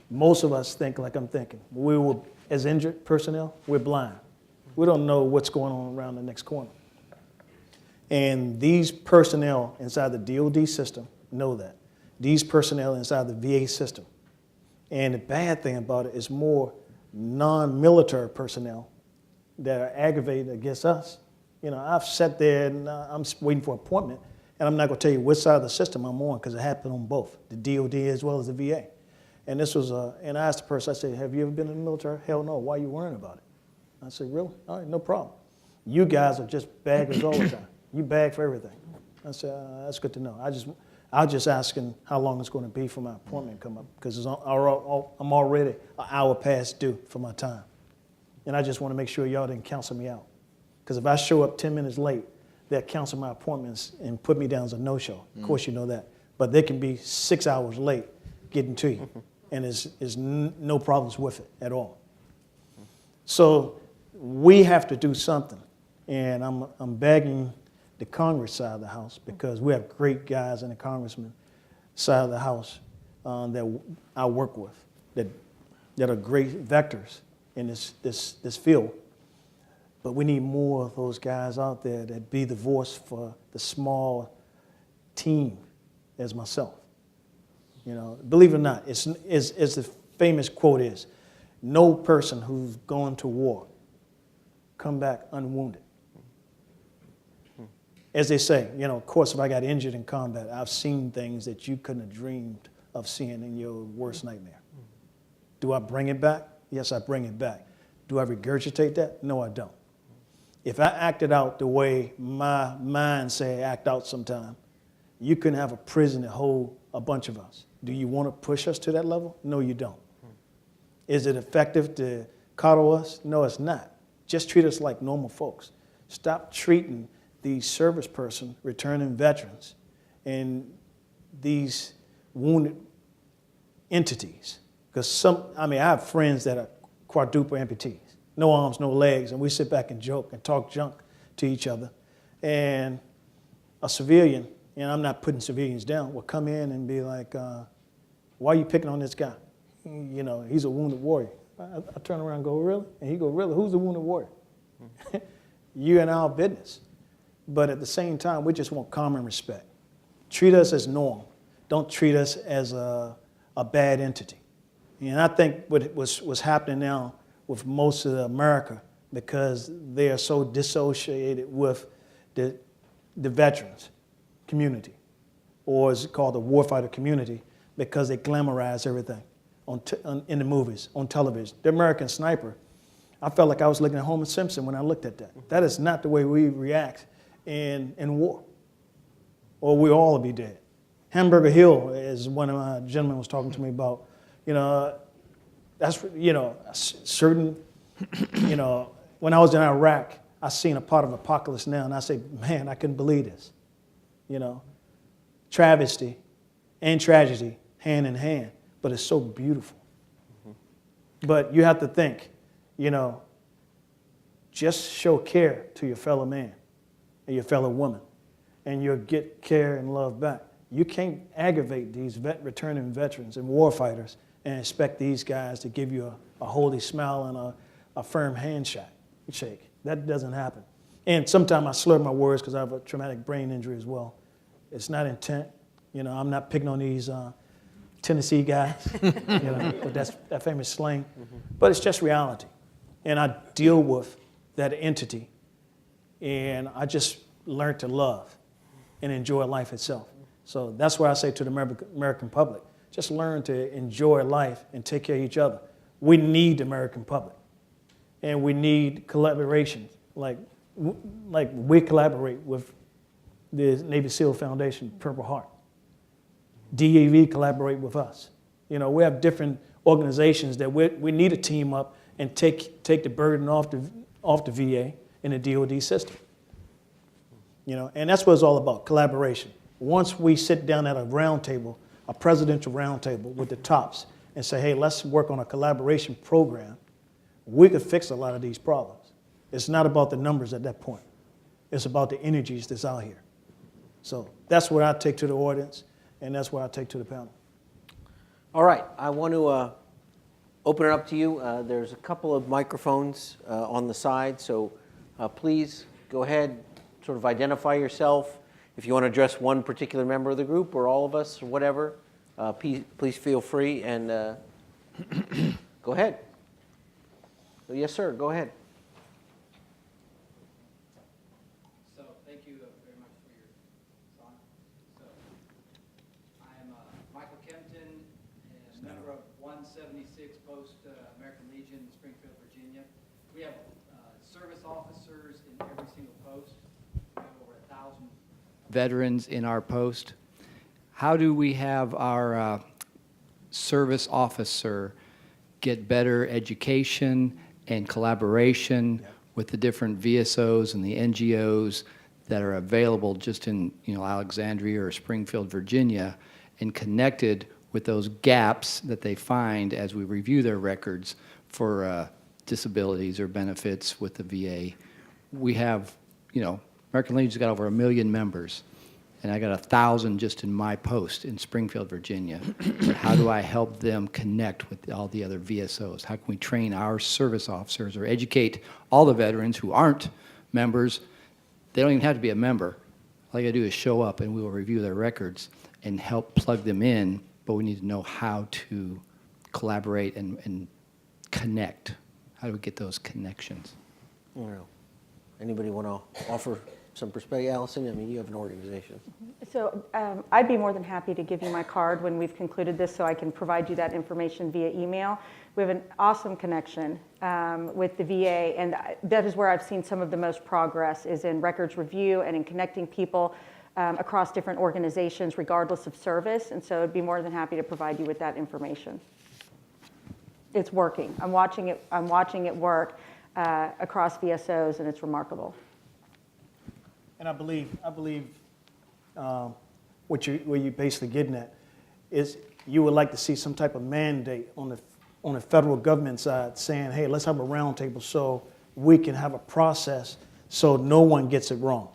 Most of us think like I'm thinking. We were, as injured personnel, we're blind. We don't know what's going on around the next corner. And these personnel inside the DOD system know that. These personnel inside the VA system. And the bad thing about it is more non-military personnel that are aggravated against us. You know, I've sat there and I'm waiting for an appointment, and I'm not going to tell you which side of the system I'm on, because it happened on both, the DOD as well as the VA. And this was and I asked the person, I said, "Have you ever been in the military?" "Hell no. Why are you worrying about it?" I said, "Really? All right, no problem. You guys are just baggers all the time. You bag for everything." I said, "That's good to know. I was just asking how long it's going to be for my appointment to come up, because I'm already an hour past due for my time. And I just want to make sure y'all didn't cancel me out. Because if I show up 10 minutes late, they'll cancel my appointments and put me down as a no-show. Of course, you know that. But they can be 6 hours late getting to you, and there's no problems with it at all. So we have to do something, and I'm begging the Congress side of the House, because we have great guys in the Congressman side of the House that I work with that are great vectors in this field. But we need more of those guys out there that be the voice for the small team as myself. You know, believe it or not, as the famous quote is, no person who's gone to war come back unwounded. As they say, you know, of course, if I got injured in combat, I've seen things that you couldn't have dreamed of seeing in your worst nightmare. Do I bring it back? Yes, I bring it back. Do I regurgitate that? No, I don't. If I acted out the way my mind say act out sometime, you couldn't have a prison that hold a bunch of us. Do you want to push us to that level? No, you don't. Is it effective to coddle us? No, it's not. Just treat us like normal folks. Stop treating these service person, returning veterans, and these wounded entities. Because I have friends that are quadruple amputees, no arms, no legs, and we sit back and joke and talk junk to each other. And a civilian, and I'm not putting civilians down, will come in and be like, why are you picking on this guy? You know, he's a wounded warrior. I turn around and go, really? And he go, really? Who's the wounded warrior? You and our business. But at the same time, we just want common respect. Treat us as normal. Don't treat us as a bad entity. And I think what's happening now with most of America, because they are so dissociated with the veterans community, or is it called the warfighter community, because they glamorize everything in the movies, on television. The American Sniper, I felt like I was looking at Homer Simpson when I looked at that. That is not the way we react in war, or we all will be dead. Hamburger Hill, as one of my gentlemen was talking to me about, you know, that's, you know, certain, you know, when I was in Iraq, I seen a part of Apocalypse Now, and I say, man, I couldn't believe this. You know, travesty and tragedy hand in hand, but it's so beautiful. But you have to think, you know, just show care to your fellow man and your fellow woman, and you'll get care and love back. You can't aggravate these returning veterans and warfighters and expect these guys to give you a holy smile and a firm handshake. That doesn't happen. And sometimes I slur my words because I have a traumatic brain injury as well. It's not intent. You know, I'm not picking on these Tennessee guys, you know, with that famous slang. But it's just reality. And I deal with that entity, and I just learned to love and enjoy life itself. So that's why I say to the American public, just learn to enjoy life and take care of each other. We need the American public, and we need collaboration. Like we collaborate with the Navy SEAL Foundation, Purple Heart. DAV collaborate with us. You know, we have different organizations that we need to team up and take the burden off the VA and the DoD system. You know, and that's what it's all about, collaboration. Once we sit down at a round table, a presidential round table with the tops, and say, hey, let's work on a collaboration program, we could fix a lot of these problems. It's not about the numbers at that point. It's about the energies that's out here. So that's what I take to the audience, and that's what I take to the panel. All right, I want to open it up to you. There's a couple of microphones on the side, so please go ahead, sort of identify yourself. If you want to address one particular member of the group or all of us or whatever, please feel free and go ahead. So, yes, sir, go ahead. So thank you very much for your song. So I am Michael Kempton, a member of 176 Post American Legion, Springfield, Virginia. We have service officers in every single post. We have over 1,000 veterans in our post. how do we have our service officer get better education and collaboration with the different VSOs and the NGOs that are available just in Alexandria or Springfield, Virginia, and connected with those gaps that they find as we review their records for disabilities or benefits with the VA. We have, American Legion's got over 1 million members, and I got 1,000 just in my post in Springfield, Virginia. How do I help them connect with all the other VSOs? How can we train our service officers or educate all the veterans who aren't members? They don't even have to be a member. All you gotta do is show up and we will review their records and help plug them in, but we need to know how to collaborate and connect. How do we get those connections? I don't know. Anybody want to offer some perspective? Alison, I mean, you have an organization. So I'd be more than happy to give you my card when we've concluded this so I can provide you that information via email. We have an awesome connection with the VA, and that is where I've seen some of the most progress is in records review and in connecting people across different organizations regardless of service, and so I'd be more than happy to provide you with that information. It's working. I'm watching it work across VSOs, and it's remarkable. And I believe what you're basically getting at is you would like to see some type of mandate on the federal government side saying, hey, let's have a roundtable so we can have a process so no one gets it wrong.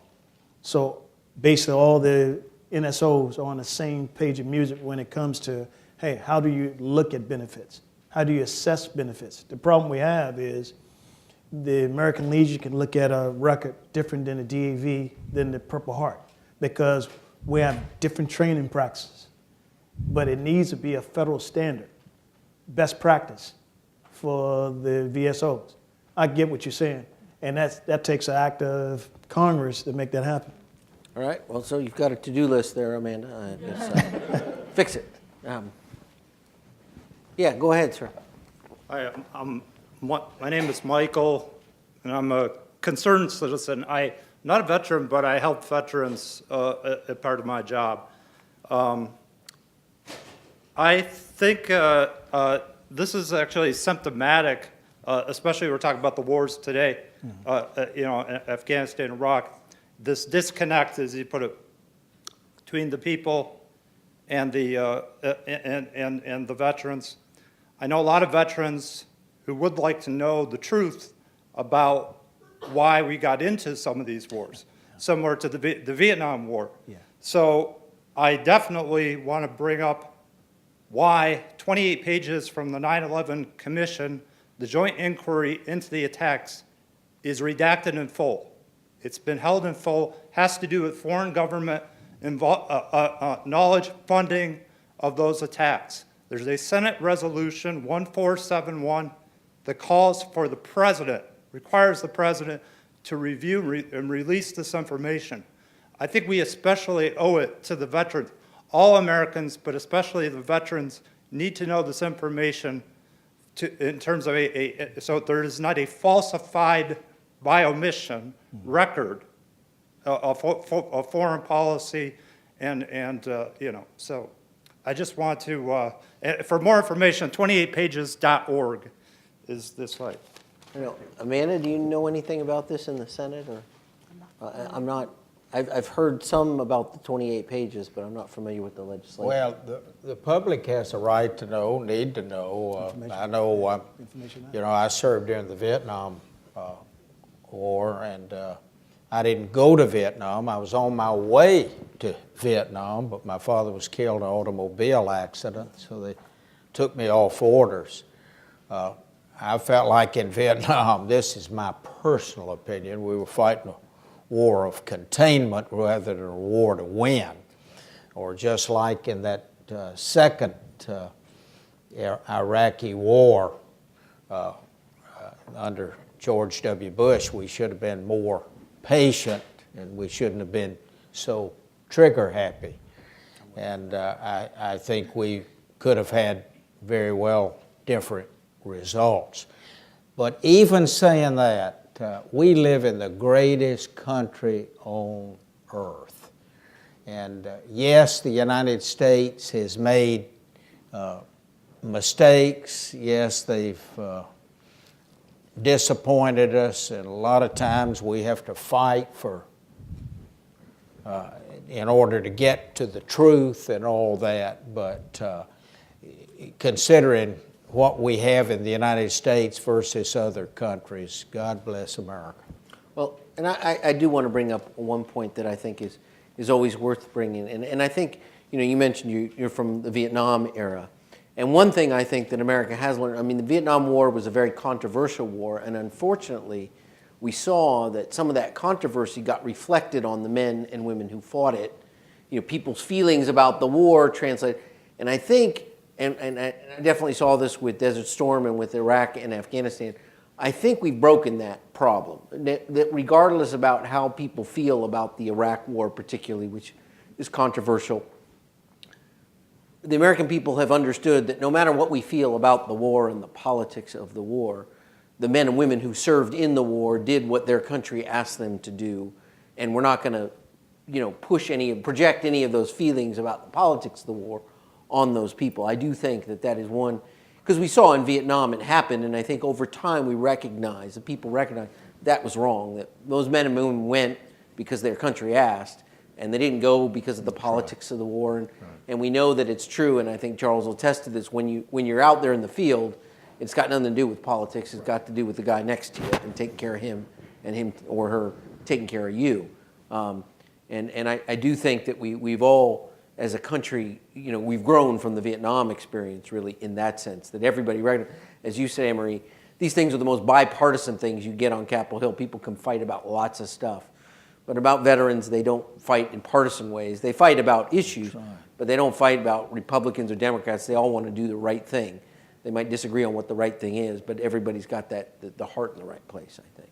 So basically all the NSOs are on the same page of music when it comes to, hey, how do you look at benefits? How do you assess benefits? The problem we have is the American Legion can look at a record different than the DAV, than the Purple Heart, because we have different training practices. But it needs to be a federal standard, best practice for the VSOs. I get what you're saying, and that takes an act of Congress to make that happen. All right, well, so you've got a to-do list there, Amanda. Fix it. Yeah, go ahead, sir. Hi, my name is Michael, and I'm a concerned citizen. I'm not a veteran, but I help veterans as part of my job. I think this is actually symptomatic, especially we're talking about the wars today, Afghanistan and Iraq. This disconnect, as you put it, between the people and the and the veterans. I know a lot of veterans who would like to know the truth about why we got into some of these wars, similar to the Vietnam War. Yeah. So I definitely want to bring up why 28 pages from the 9/11 Commission, the joint inquiry into the attacks, is redacted in full. It's been held in full, has to do with foreign government knowledge funding of those attacks. There's a Senate resolution 1471 that calls for the president, requires the president to review and release this information. I think we especially owe it to the veterans. All Americans, but especially the veterans, need to know this information in terms of so there is not a falsified by omission record of foreign policy and so I just want to, for more information, 28pages.org is this site. Amanda, do you know anything about this in the Senate? Or I'm not. I've heard some about the 28 pages, but I'm not familiar with the legislation. Well, the public has a right to know, need to know. I know, I served during the Vietnam War, and I didn't go to Vietnam. I was on my way to Vietnam, but my father was killed in an automobile accident, so they took me off orders. I felt like in Vietnam, this is my personal opinion, we were fighting a war of containment rather than a war to win. Or just like in that second Iraqi war under George W. Bush, we should have been more patient and we shouldn't have been so trigger happy. And I think we could have had very well different results. But even saying that, we live in the greatest country on earth. And yes, the United States has made mistakes. Yes, they've disappointed us, and a lot of times we have to fight for in order to get to the truth and all that. But considering what we have in the United States versus other countries, God bless America. Well, and I do want to bring up one point that I think is always worth bringing. And I think, you mentioned you're from the Vietnam era. And one thing I think that America has learned, I mean, the Vietnam War was a very controversial war, and unfortunately, we saw that some of that controversy got reflected on the men and women who fought it. People's feelings about the war translated. And I think, and I definitely saw this with Desert Storm and with Iraq and Afghanistan, I think we've broken that problem. That regardless about how people feel about the Iraq war particularly, which is controversial, the American people have understood that no matter what we feel about the war and the politics of the war, the men and women who served in the war did what their country asked them to do, and we're not going to, project any of those feelings about the politics of the war on those people. I do think that is one, because we saw in Vietnam it happened, and I think over time the people recognized that was wrong, that those men and women went because their country asked, and they didn't go because of the politics of the war. And we know that it's true, and I think Charles will attest to this, when you're out there in the field, it's got nothing to do with politics. It's got to do with the guy next to you and taking care of him, and him or her taking care of you. And I do think that we've all, as a country, we've grown from the Vietnam experience, really, in that sense, that everybody, as you say, Ann Marie, these things are the most bipartisan things you get on Capitol Hill. People can fight about lots of stuff. But about veterans, they don't fight in partisan ways. They fight about issues, but they don't fight about Republicans or Democrats. They all want to do the right thing. They might disagree on what the right thing is, but everybody's got the heart in the right place, I think.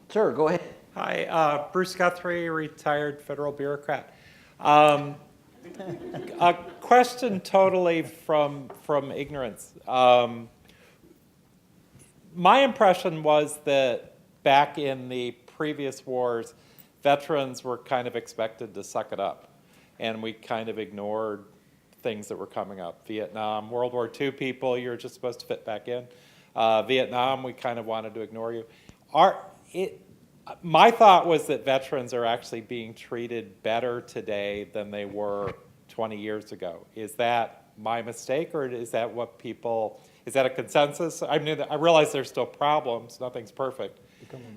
Sir, go ahead. Hi, Bruce Guthrie, retired federal bureaucrat. A question totally from ignorance. My impression was that back in the previous wars, veterans were kind of expected to suck it up, and we kind of ignored things that were coming up. Vietnam, World War II people, you're just supposed to fit back in. Vietnam, we kind of wanted to ignore you. My thought was that veterans are actually being treated better today than they were 20 years ago. Is that my mistake, or is that is that a consensus? I mean, I realize there's still problems, nothing's perfect,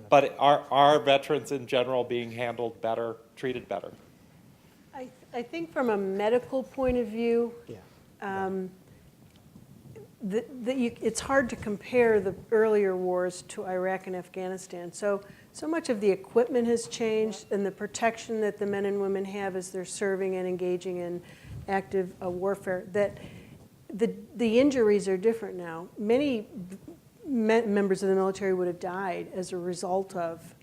but are veterans in general being handled better, treated better? I think from a medical point of view, it's hard to compare the earlier wars to Iraq and Afghanistan. So much of the equipment has changed, and the protection that the men and women have as they're serving and engaging in active warfare, that the injuries are different now. Many members of the military would have died as a result of,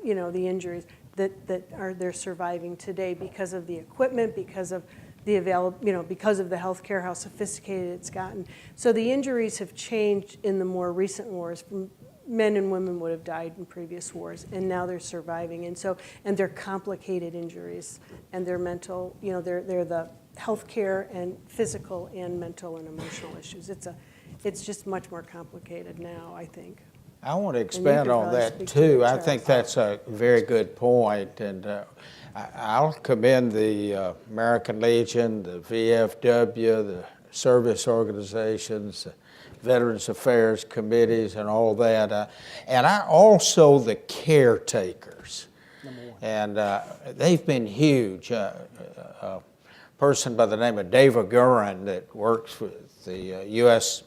the injuries that they're surviving today because of the equipment, because of the because of the healthcare, how sophisticated it's gotten. So the injuries have changed in the more recent wars. Men and women would have died in previous wars, and now they're surviving. And they're complicated injuries, and they're mental. They're the healthcare and physical and mental and emotional issues. It's just much more complicated now, I think. I want to expand on that too. I think that's a very good point, and I'll commend the American Legion, the VFW, the service organizations, Veterans Affairs committees, and all that, and also the caretakers, and they've been huge. A person by the name of David Gurin that works with the U.S.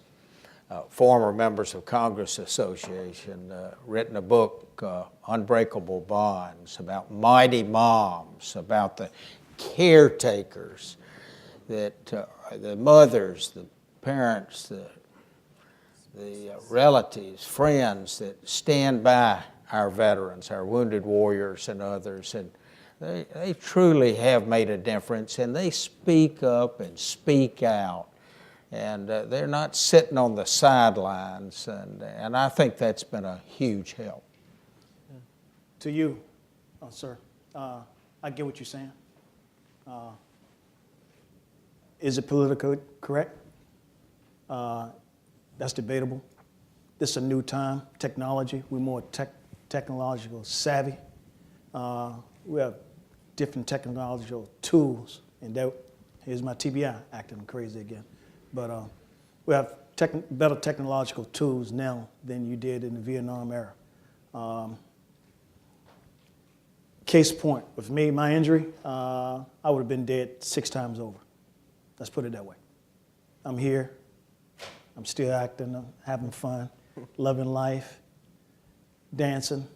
Former Members of Congress Association, written a book, Unbreakable Bonds, about mighty moms, about the caretakers, that the mothers, the parents, the relatives, friends that stand by our veterans, our wounded warriors and others, and they truly have made a difference, and they speak up and speak out. And they're not sitting on the sidelines, and I think that's been a huge help. To you, sir, I get what you're saying. Is it politically correct? That's debatable. This is a new time, technology. We're more technological savvy. We have different technological tools, and here's my TBI acting crazy again. But we have better technological tools now than you did in the Vietnam era. Case point, with me, my injury, I would have been dead 6 times over. Let's put it that way. I'm here, I'm still acting, I'm having fun, loving life, dancing,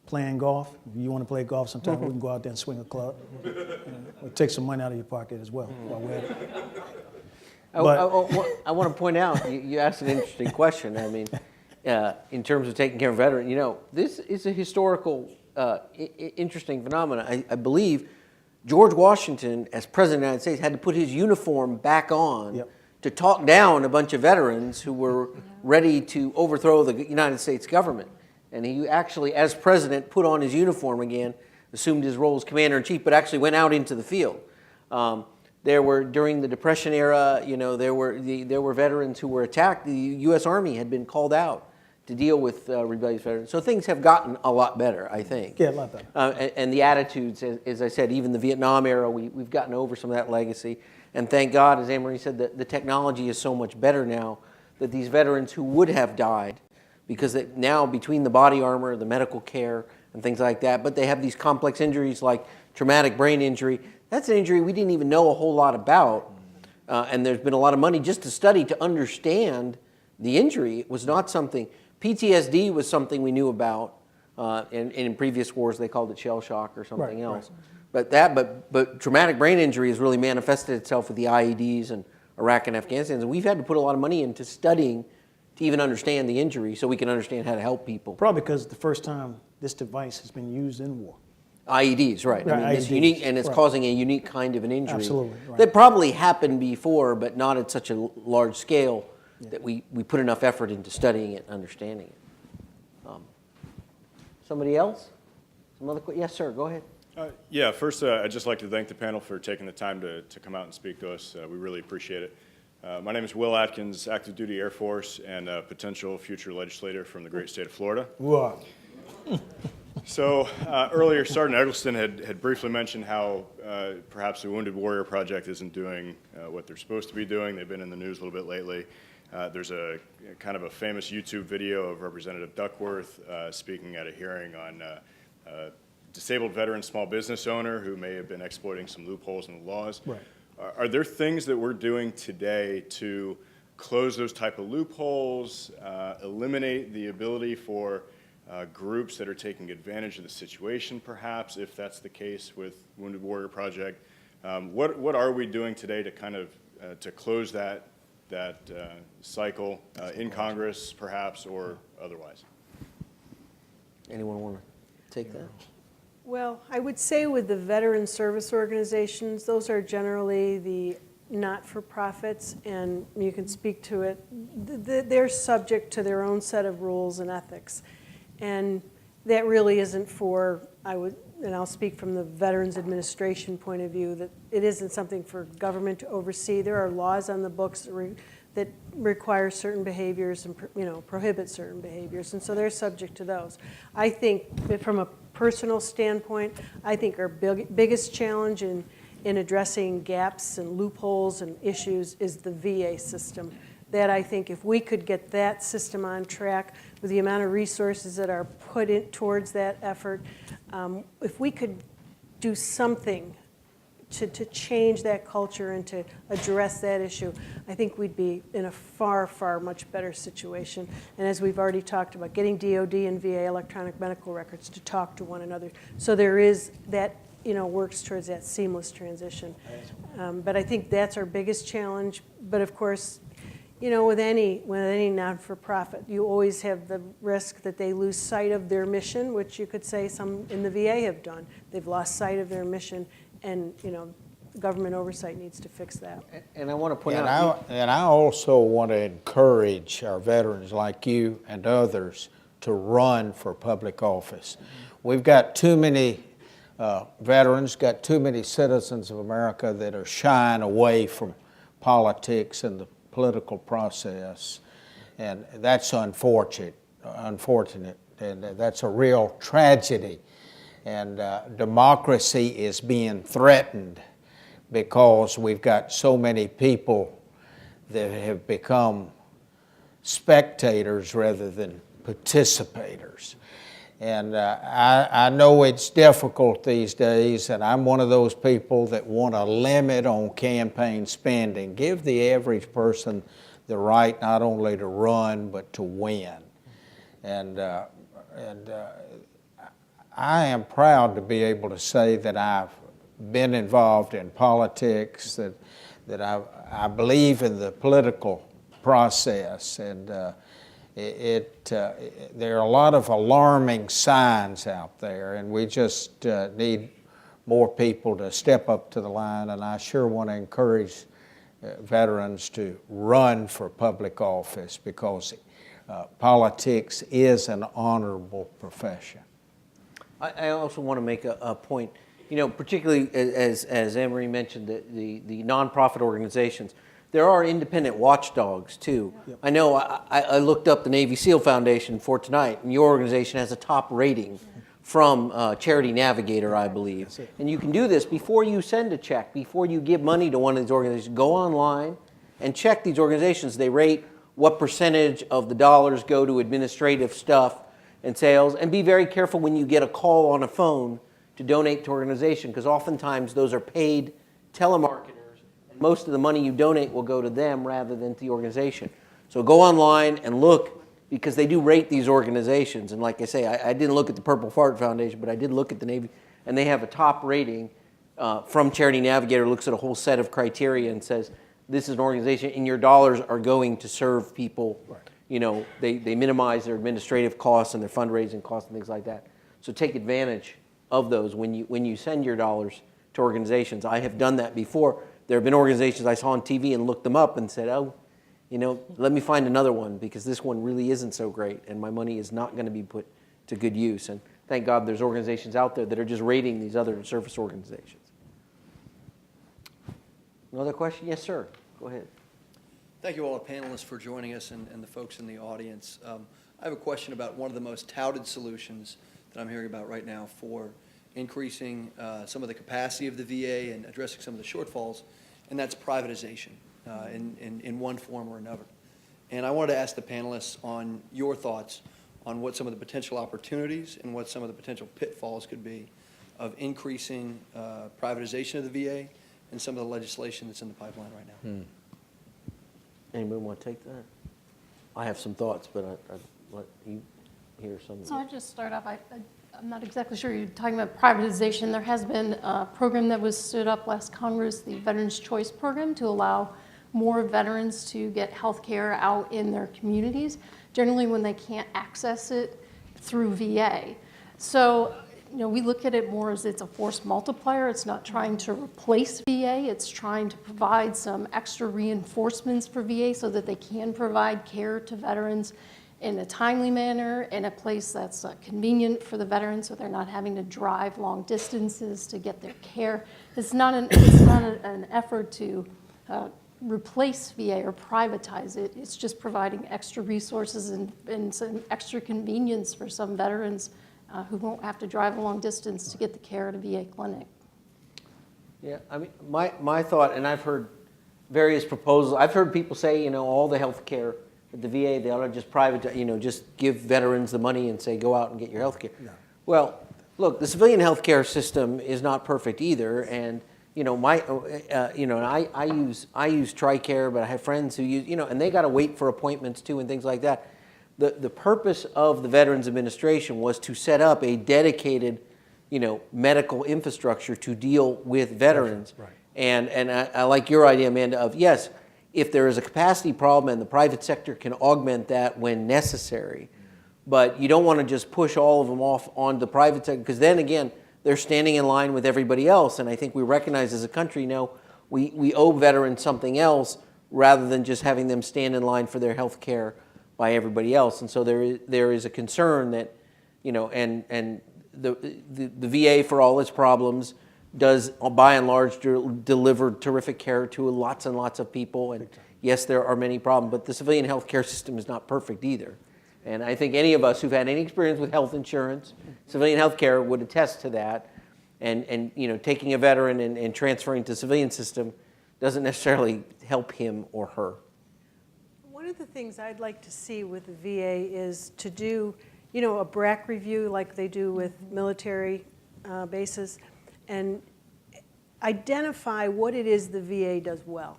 playing golf. If you want to play golf sometime, we can go out there and swing a club. We'll take some money out of your pocket as well while we're at it. I want to point out, you asked an interesting question. I mean, in terms of taking care of veterans, this is a historical, interesting phenomenon. I believe George Washington, as President of the United States, had to put his uniform back on to talk down a bunch of veterans who were ready to overthrow the United States government. And he actually, as president, put on his uniform again, assumed his role as commander-in-chief, but actually went out into the field. There were, during the Depression era, there were veterans who were attacked. The U.S. Army had been called out to deal with rebellious veterans. So things have gotten a lot better, I think. Yeah, a lot better. And the attitudes, as I said, even the Vietnam era, we've gotten over some of that legacy. And thank God, as Ann Marie said, that the technology is so much better now that these veterans who would have died, because now between the body armor, the medical care, and things like that, but they have these complex injuries like traumatic brain injury. That's an injury we didn't even know a whole lot about. And there's been a lot of money just to study to understand the injury. It was not something, PTSD was something we knew about. And in previous wars, they called it shell shock or something else. Right. But traumatic brain injury has really manifested itself with the IEDs and Iraq and Afghanistan. And we've had to put a lot of money into studying to even understand the injury so we can understand how to help people. Probably because it's the first time this device has been used in war. IEDs, right. I mean, IEDs, it's unique, and it's causing a unique kind of an injury. Absolutely, right. That probably happened before, but not at such a large scale that we put enough effort into studying it and understanding it. Somebody else? Yes, sir, go ahead. Yeah, first, I'd just like to thank the panel for taking the time to come out and speak to us. We really appreciate it. My name is Will Atkins, active duty Air Force, and a potential future legislator from the great state of Florida. Wow. So earlier, Sergeant Eggleston had briefly mentioned how perhaps the Wounded Warrior Project isn't doing what they're supposed to be doing. They've been in the news a little bit lately. There's a kind of a famous YouTube video of Representative Duckworth speaking at a hearing on a disabled veteran small business owner who may have been exploiting some loopholes in the laws. Right. Are there things that we're doing today to close those type of loopholes, eliminate the ability for groups that are taking advantage of the situation, perhaps, if that's the case with Wounded Warrior Project? What are we doing today to kind of to close that cycle in Congress, perhaps, or otherwise? Anyone want to take that? Well, I would say with the veteran service organizations, those are generally the not-for-profits, and you can speak to it. They're subject to their own set of rules and ethics. And that really isn't for, and I'll speak from the Veterans Administration point of view, that it isn't something for government to oversee. There are laws on the books that require certain behaviors and prohibit certain behaviors, and so they're subject to those. I think that from a personal standpoint, I think our biggest challenge in addressing gaps and loopholes and issues is the VA system. That I think if we could get that system on track with the amount of resources that are put in towards that effort, if we could do something to change that culture and to address that issue, I think we'd be in a far, far much better situation. And as we've already talked about, getting DOD and VA electronic medical records to talk to one another. So there is that, works towards that seamless transition. But I think that's our biggest challenge. But of course, with any non-for-profit, you always have the risk that they lose sight of their mission, which you could say some in the VA have done. They've lost sight of their mission, and government oversight needs to fix that. And I want to point out, and I also want to encourage our veterans like you and others to run for public office. We've got too many veterans, got too many citizens of America that are shying away from politics and the political process, and that's unfortunate, and that's a real tragedy. And democracy is being threatened because we've got so many people that have become spectators rather than participators. And I know it's difficult these days, and I'm one of those people that want a limit on campaign spending. Give the average person the right not only to run, but to win. And I am proud to be able to say that I've been involved in politics, that I believe in the political process, and there are a lot of alarming signs out there, and we just need more people to step up to the line, and I sure want to encourage veterans to run for public office because politics is an honorable profession. I also want to make a point, particularly as Ann Marie mentioned, the nonprofit organizations. There are independent watchdogs too. Yep. I know I looked up the Navy SEAL Foundation for tonight, and your organization has a top rating from Charity Navigator, I believe. And you can do this before you send a check, before you give money to one of these organizations. Go online and check these organizations. They rate what percentage of the dollars go to administrative stuff and sales, and be very careful when you get a call on a phone to donate to organization, because oftentimes those are paid telemarketers, and most of the money you donate will go to them rather than to the organization. So go online and look, because they do rate these organizations. And like I say, I didn't look at the Purple Heart Foundation, but I did look at the Navy, and they have a top rating from Charity Navigator, looks at a whole set of criteria and says, this is an organization, and your dollars are going to serve people. Right. They minimize their administrative costs and their fundraising costs and things like that. So take advantage of those when you send your dollars to organizations. I have done that before. There have been organizations I saw on TV and looked them up and said, oh, let me find another one because this one really isn't so great and my money is not going to be put to good use. And thank God there's organizations out there that are just rating these other service organizations. Another question? Yes, sir. Go ahead. Thank you all the panelists for joining us and the folks in the audience. I have a question about one of the most touted solutions that I'm hearing about right now for increasing some of the capacity of the VA and addressing some of the shortfalls, and that's privatization in one form or another. And I wanted to ask the panelists on your thoughts on what some of the potential opportunities and what some of the potential pitfalls could be of increasing privatization of the VA and some of the legislation that's in the pipeline right now. Anybody want to take that? I have some thoughts, but I'd let you hear some. So I'll just start off. I'm not exactly sure you're talking about privatization. There has been a program that was stood up last Congress, the Veterans Choice Program, to allow more veterans to get health care out in their communities, generally when they can't access it through VA. So we look at it more as it's a force multiplier. It's not trying to replace VA. It's trying to provide some extra reinforcements for VA so that they can provide care to veterans in a timely manner, in a place that's convenient for the veterans so they're not having to drive long distances to get their care. It's not an effort to replace VA or privatize it. It's just providing extra resources and some extra convenience for some veterans who won't have to drive a long distance to get the care at a VA clinic. Yeah, I mean, my thought, and I've heard various proposals. I've heard people say, all the health care at the VA, they ought to just just give veterans the money and say, go out and get your health care. No. Well, look, the civilian health care system is not perfect either, and I use TRICARE, but I have friends who use, and they got to wait for appointments too and things like that. The purpose of the Veterans Administration was to set up a dedicated, medical infrastructure to deal with veterans. Right. And I like your idea, Amanda, of yes, if there is a capacity problem and the private sector can augment that when necessary, but you don't want to just push all of them off on the private sector, because then again, they're standing in line with everybody else. And I think we recognize as a country now, we owe veterans something else rather than just having them stand in line for their health care by everybody else. And so there is a concern that, and the VA, for all its problems, does by and large deliver terrific care to lots and lots of people. And yes, there are many problems, but the civilian health care system is not perfect either. And I think any of us who've had any experience with health insurance, civilian health care, would attest to that. And you know, taking a veteran and transferring to the civilian system doesn't necessarily help him or her. One of the things I'd like to see with the VA is to do, you know, a BRAC review like they do with military bases, and identify what it is the VA does well.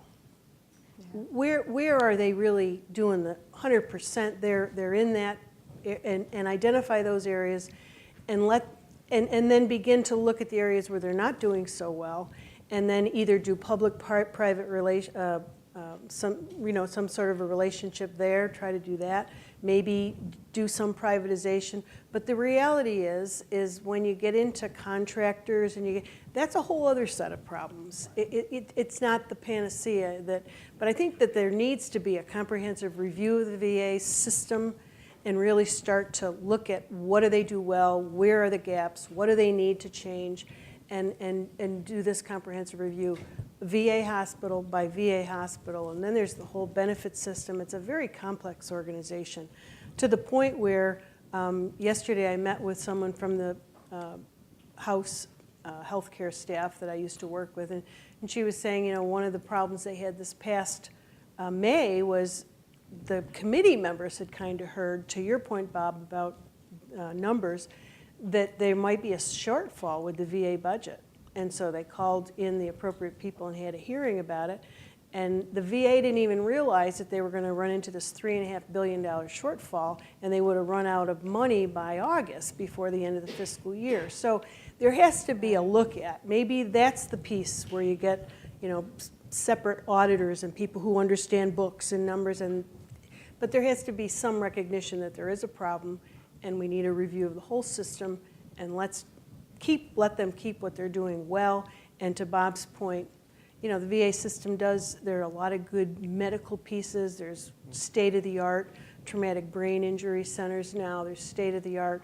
Where are they really doing the 100%? They're in that, and identify those areas, and then begin to look at the areas where they're not doing so well, and then either do public-private relation, some sort of a relationship there. Try to do that. Maybe do some privatization. But the reality is when you get into contractors and that's a whole other set of problems. It's not the panacea but I think that there needs to be a comprehensive review of the VA system and really start to look at what do they do well, where are the gaps, what do they need to change, and do this comprehensive review, VA hospital by VA hospital. And then there's the whole benefit system. It's a very complex organization, to the point where yesterday I met with someone from the House healthcare staff that I used to work with, and she was saying, you know, one of the problems they had this past May was the committee members had kind of heard, to your point, Bob, about numbers, that there might be a shortfall with the VA budget. And so they called in the appropriate people and had a hearing about it. And the VA didn't even realize that they were going to run into this $3.5 billion shortfall, and they would have run out of money by August, before the end of the fiscal year. So there has to be a look at, maybe that's the piece where you get, you know, separate auditors and people who understand books and numbers, but there has to be some recognition that there is a problem, and we need a review of the whole system, and let them keep what they're doing well. And to Bob's point, you know, the VA system there are a lot of good medical pieces. There's state-of-the-art traumatic brain injury centers now. There's state-of-the-art,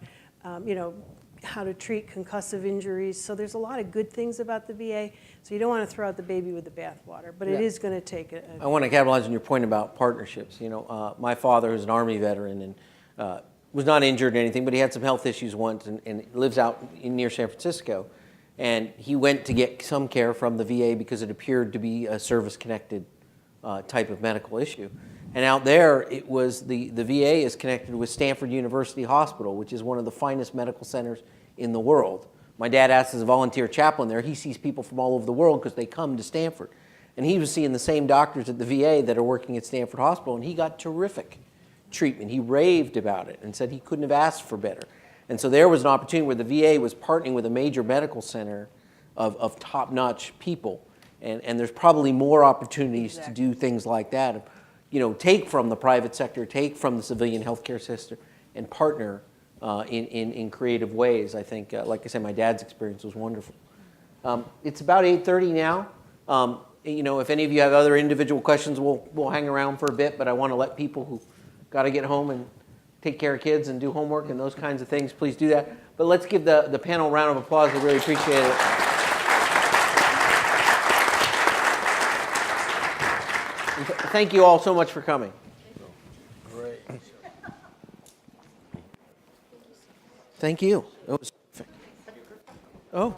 you know, how to treat concussive injuries. So there's a lot of good things about the VA. So you don't want to throw out the baby with the bathwater, but it is going to take I want to capitalize on your point about partnerships. You know, my father is an Army veteran and was not injured or anything, but he had some health issues once and lives out near San Francisco. And he went to get some care from the VA because it appeared to be a service-connected type of medical issue. And out there, it was the VA is connected with Stanford University Hospital, which is one of the finest medical centers in the world. My dad acts as a volunteer chaplain there. He sees people from all over the world because they come to Stanford. And he was seeing the same doctors at the VA that are working at Stanford Hospital, and he got terrific treatment. He raved about it and said he couldn't have asked for better. And so there was an opportunity where the VA was partnering with a major medical center of top-notch people. And there's probably more opportunities to do things like that. You know, take from the private sector, take from the civilian healthcare system, and partner in creative ways. I think, like I said, my dad's experience was wonderful. It's about 8:30 now. You know, if any of you have other individual questions, we'll hang around for a bit, but I want to let people who got to get home and take care of kids and do homework and those kinds of things, please do that. But let's give the panel a round of applause. I really appreciate it. Thank you all so much for coming. Great. Thank you. It was perfect. Oh.